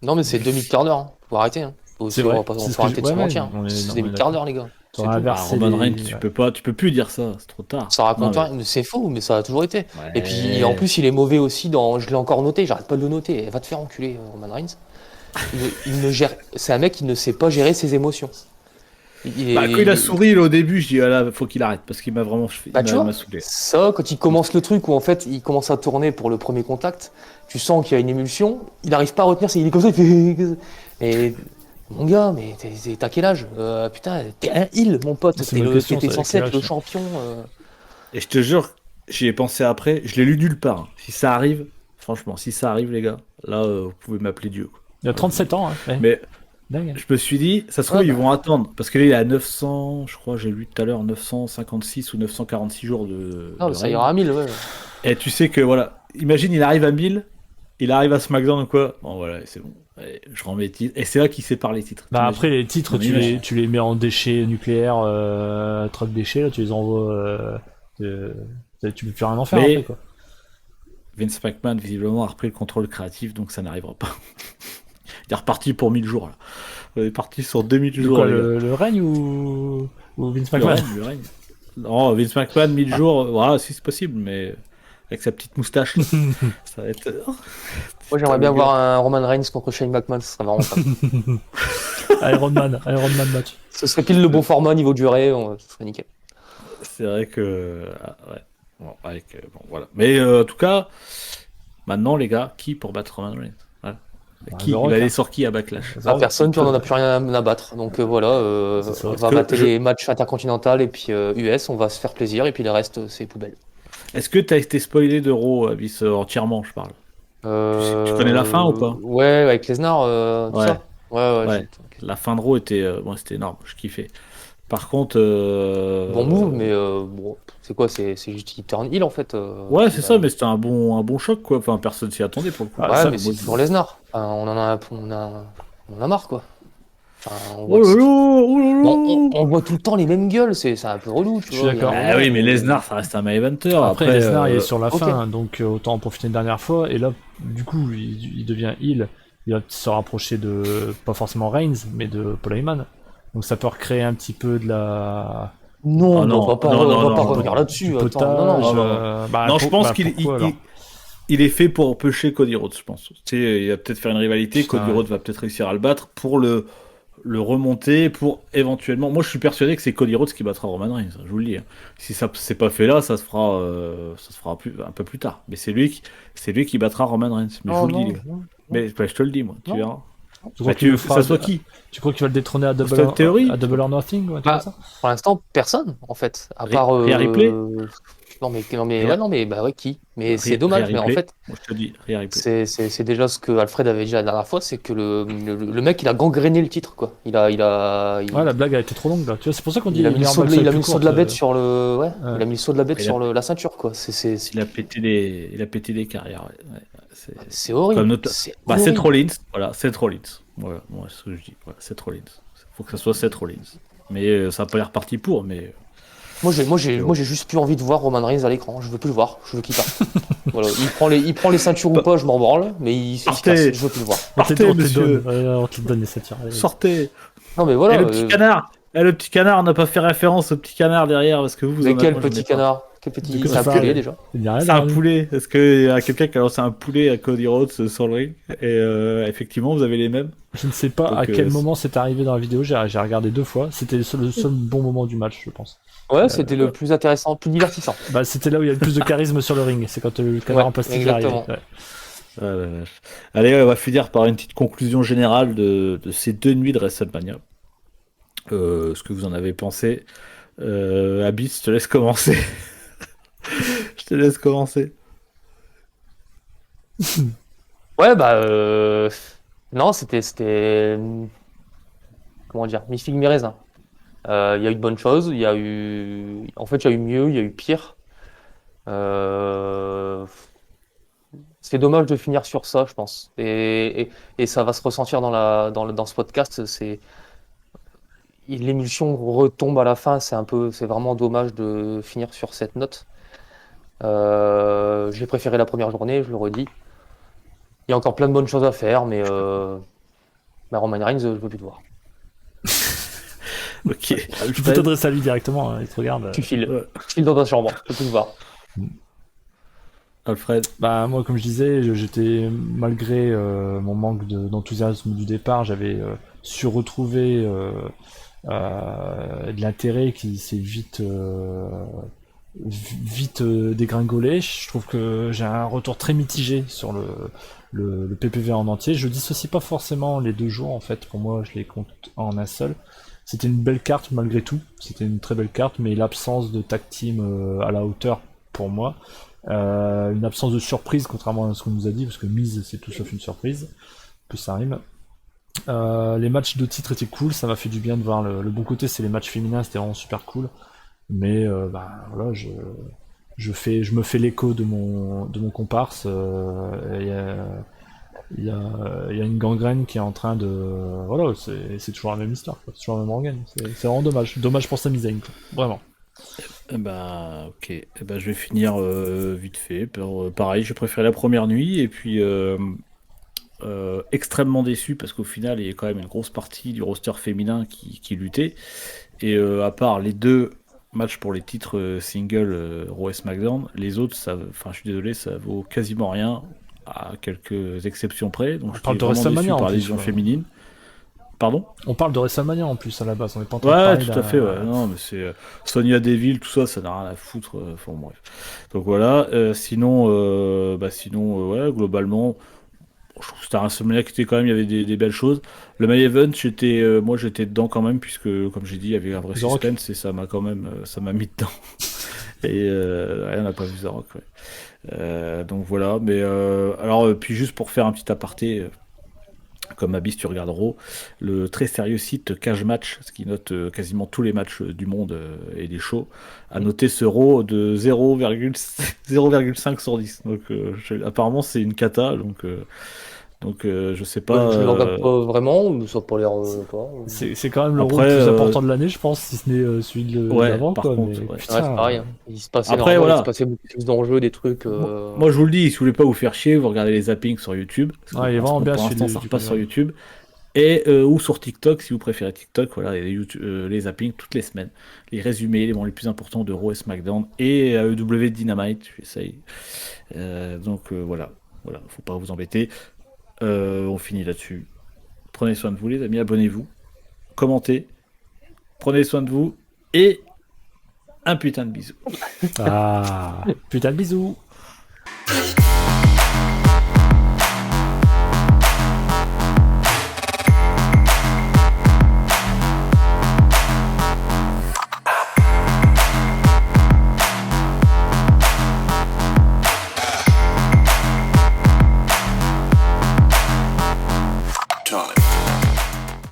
Non, mais c'est demi-quart d'heure. Faut arrêter. Faut vrai. faut arrêter de se mentir. on est C'est d'accord. demi-quart d'heure, les gars. T'aurais tout. inversé Roman Reigns, les- tu peux plus dire ça, c'est trop tard. Ça raconte Non, rien. C'est faux, mais ça a toujours été. mais- Et puis, en plus, il est mauvais aussi dans. Je l'ai encore noté, j'arrête pas de le noter. Va te faire enculer, Roman Reigns. Il ne gère. C'est un mec qui ne sait pas gérer ses émotions. Bah, quand il a souri là, au début, je dis ah là, faut qu'il arrête parce qu'il m'a vraiment Bah, tu vois, saoulé. ça, quand il commence le truc où en fait il commence à tourner pour le premier contact, tu sens qu'il y a une émulsion, il n'arrive pas à retenir, il est comme ça, il fait. Mais mon gars, mais t'as quel âge? Putain, t'es un heel, mon pote, C'est une bonne question, t'es ça, censé quel être le âge, ça champion. Et je te jure, j'y ai pensé après, je l'ai lu nulle part. Si ça arrive, franchement, si ça arrive, les gars, là, vous pouvez m'appeler Dieu. Quoi. Il a 37 ans, hein. Ouais. Mais Dingue. je me suis dit, ça se trouve, Ouais, ils bah. vont attendre. Parce que là, il est à 900, je crois, j'ai lu tout à l'heure, 956 ou 946 jours de. Non, de ça règne. ira à 1000, ouais. Et tu sais que, voilà, imagine, il arrive à 1000, il arrive à SmackDown ou quoi. Bon, voilà, c'est bon. Allez, je remets les titres. Et c'est là qu'il sépare les titres. Bah T'imagines après les titres, Non, mais tu les mets en déchets nucléaires, truc déchets, là, tu les envoies. Tu peux plus rien en faire Mais- après, quoi. Vince McMahon, visiblement, a repris le contrôle créatif, donc ça n'arrivera pas. Il est reparti pour 1000 jours, là. On est parti sur 2000 De jours. quoi, les gars. le règne ou Vince Le McMahon? règne, le règne. Non, Vince McMahon, 1000 jours, voilà, si c'est possible, mais avec sa petite moustache, là, ça va être. Moi j'aimerais bien voir un Roman Reigns contre Shane McMahon, ce serait marrant. Ça. Iron Man match. Ce serait pile le bon format niveau durée, ce serait nickel. C'est vrai que. Ouais. Bon, bon, voilà. Mais en tout cas, maintenant, les gars, qui pour battre Roman Reigns voilà. Qui The il Rock, va aller hein. sur qui à Backlash À personne, puis on n'en a plus rien à battre. Donc voilà, C'est ça. on Parce va que mater les matchs intercontinental et puis US, on va se faire plaisir, et puis le reste, c'est poubelle. Est-ce que t'as été spoilé de Raw, Abyss, entièrement, je parle Tu connais la fin ou pas? Ouais, avec Lesnar, tout Ouais. ça. Ouais. Ouais. La fin de Raw était, moi, c'était énorme, je kiffais. Par contre. Bon move, mais bon, c'est quoi? C'est juste qu'il turn heel en fait. Ouais, c'est ça, mais c'était un bon choc, quoi. Enfin, personne s'y attendait pour le coup. Ah, Ouais, ça, mais c'est toujours Lesnar. Enfin, on en a marre quoi. Enfin, on Oh voit, là là, oh là là. Bon, on voit tout le temps les mêmes gueules, c'est un peu relou, tu Je suis vois. d'accord. Il y a un Ah oui, moment mais où- Lesnar, ça reste un main eventer. Après, Lesnar il est euh, sur la ok. fin, donc autant en profiter une dernière fois. Et là, du coup, il devient heel. Il va se rapprocher de, pas forcément Reigns, mais de Paul Heyman. Donc ça peut recréer un petit peu de la. Non, Ah non, on va pas, non, on non, va pas non, revenir non. là-dessus. Du Attends, potage, non, non. non. bah, non, je pense qu'il pourquoi, alors il est fait pour pêcher Cody Rhodes, je pense. Tu sais, il va peut-être faire une rivalité, Putain, Cody ouais. Rhodes va peut-être réussir à le battre pour le remonter, pour éventuellement. Moi, je suis persuadé que c'est Cody Rhodes qui battra Roman Reigns, je vous le dis. Hein. Si ça c'est pas fait là, ça se fera un peu plus tard. Mais c'est lui qui battra Roman Reigns. Mais je vous le dis, les gars. Mais bah, je te le dis, moi, tu Non. verras. Tu crois Bah, qu'il tu le veux que fera- ça soit qui? Tu crois qu'il va le détrôner à Austin Theory Double or Nothing ou un truc Bah, comme ça? Pour l'instant, personne, en fait. À part. Rhea Ripley Ouais, qui? Mais c'est dommage, mais en fait, Moi, je te dis, Rhea Ripley. c'est déjà ce que Alfred avait dit la dernière fois, c'est que le mec, il a gangréné le titre, quoi. Ouais, la blague a été trop longue là. Tu vois, c'est pour ça qu'on dit il a mis le meilleur saut de, match il a plus mis le saut de courte, la bête sur le, ouais, ouais. il a mis le saut de la bête Il a- sur la ceinture, quoi. Il a pété des carrières. Ouais. C'est horrible. Comme notre- C'est Bah, horrible. Seth Rollins, voilà, Seth Rollins. Voilà, moi, c'est ce que je dis. Voilà, Seth Rollins. Faut que ça soit Seth Rollins. Mais ça n'a pas l'air parti pour, mais. Moi, j'ai juste plus envie de voir Roman Reigns à l'écran. Je veux plus le voir. Je veux qu'il parte. Voilà. Il prend les ceintures ou pas, je m'en branle, mais il se Partez. casse. Je veux plus le voir. Partez, on te monsieur. donne, on te donne les satires. Allez. Sortez. Non, mais voilà. Et le petit canard. Le petit canard, on n'a pas fait référence au petit canard derrière parce que vous Mais en quel avez- moi, j'en ai petit pas. canard? Quel petit. De quoi C'est un tu parles poulet déjà. Il y a rien C'est un derrière. poulet. Est-ce qu'il y a quelqu'un qui a lancé un poulet à Cody Rhodes sur le ring? Et effectivement, vous avez les mêmes. Je ne sais pas Donc, à quel moment c'est arrivé dans la vidéo. J'ai regardé 2 fois. C'était le seul bon moment du match, je pense. Ouais, c'était le plus intéressant, le plus divertissant. Bah, c'était là où il y a le plus de charisme sur le ring. C'est quand le canard Ouais, en plastique arrive. exactement. Ouais. Ah la vache. Allez, on va finir par une petite conclusion générale de ces 2 nuits de WrestleMania. Ce que vous en avez pensé. Abyss, je te laisse commencer. Je te laisse commencer. Ouais, bah. Non, c'était. Comment dire? Mi figue mi raisin. Il y a eu de bonnes choses. Il y a eu. En fait, il y a eu mieux, il y a eu pire. C'est dommage de finir sur ça, je pense. Et ça va se ressentir dans ce podcast. L'émulsion retombe à la fin. C'est vraiment dommage de finir sur cette note. J'ai préféré la première journée, je le redis. Il y a encore plein de bonnes choses à faire, mais Mais Roman Reigns, je veux plus te voir. Ok. Je peux t'adresser à lui directement, hein, il te regarde. Tu files. Tu files dans ta chambre, je veux plus te voir. Alfred. Bah moi comme je disais, j'étais malgré mon manque d'enthousiasme du départ, j'avais su retrouver de l'intérêt qui s'est vite dégringolé. Je trouve que j'ai un retour très mitigé sur le PPV en entier. Je dissocie pas forcément les 2 jours en fait. Pour moi, je les compte en un seul. C'était une belle carte malgré tout. C'était une très belle carte, mais l'absence de tag team à la hauteur pour moi. Une absence de surprise, contrairement à ce qu'on nous a dit, parce que Miz c'est tout sauf une surprise. Plus ça rime. Les matchs de titre étaient cool, ça m'a fait du bien de voir le bon côté, c'est les matchs féminins, c'était vraiment super cool. Mais voilà, je me fais l'écho de mon comparse. Il y a une gangrène qui est en train de. Voilà, c'est toujours la même histoire, quoi. C'est toujours la même organe. C'est vraiment dommage. Dommage pour Sami Zayn, quoi. Vraiment. Bah, ok. Bah, je vais finir vite fait. Pareil, j'ai préféré la première nuit et puis extrêmement déçu parce qu'au final, il y a quand même une grosse partie du roster féminin qui luttait. Et à part les 2 matchs pour les titres single Raw et SmackDown, les autres, enfin, je suis désolé, ça vaut quasiment rien à quelques exceptions près. Donc, On parle de vraiment déçu WrestleMania en par la plus, division quoi. féminine. Pardon? On parle de WrestleMania en plus à la base, on est pas en train de Ouais, parler tout à fait, ouais. Non, mais c'est Sonya Deville, tout ça, ça n'a rien à foutre. Enfin, bref. Donc voilà. Sinon, ouais, globalement, je trouve que c'était un WrestleMania qui était quand même, il y avait des belles choses. Le main event, moi, j'étais dedans quand même, puisque, comme j'ai dit, il y avait un vrai The Rock. suspense et ça m'a quand même, ça m'a mis dedans. Et rien n'a pas vu The Rock, ouais. Donc voilà. Mais alors, puis juste pour faire un petit aparté. Comme Abyss, tu regardes Raw, le très sérieux site Cage Match, ce qui note quasiment tous les matchs du monde et des shows, a noté ce Raw de 0,5 sur 10. Donc apparemment c'est une cata, donc je sais pas. Je le regarde pas vraiment, mais ça a pas l'air. Quoi. C'est quand même le Après, rôle le plus important de l'année, je pense, si ce n'est celui de ouais, l'avant, par quoi. contre, Mais ouais. putain, Ouais, c'est pareil. Hein. Il se passait Après, énormément, voilà. il se passait beaucoup plus d'enjeux, des trucs. Moi je vous le dis, si vous voulez pas vous faire chier, vous regardez les zappings sur YouTube. Parce que Ouais, il est vraiment bien pour l'instant, celui-là, ça du repasse coup, sur ouais. YouTube. Et ou sur TikTok, si vous préférez TikTok, voilà, il y a les zappings toutes les semaines. Les résumés, les plus importants de Raw et SmackDown. Et AEW Dynamite, j'essaye. Voilà, faut pas vous embêter. On finit là-dessus. Prenez soin de vous, les amis, abonnez-vous, commentez, prenez soin de vous, et un putain de bisou. Ah, putain de bisous.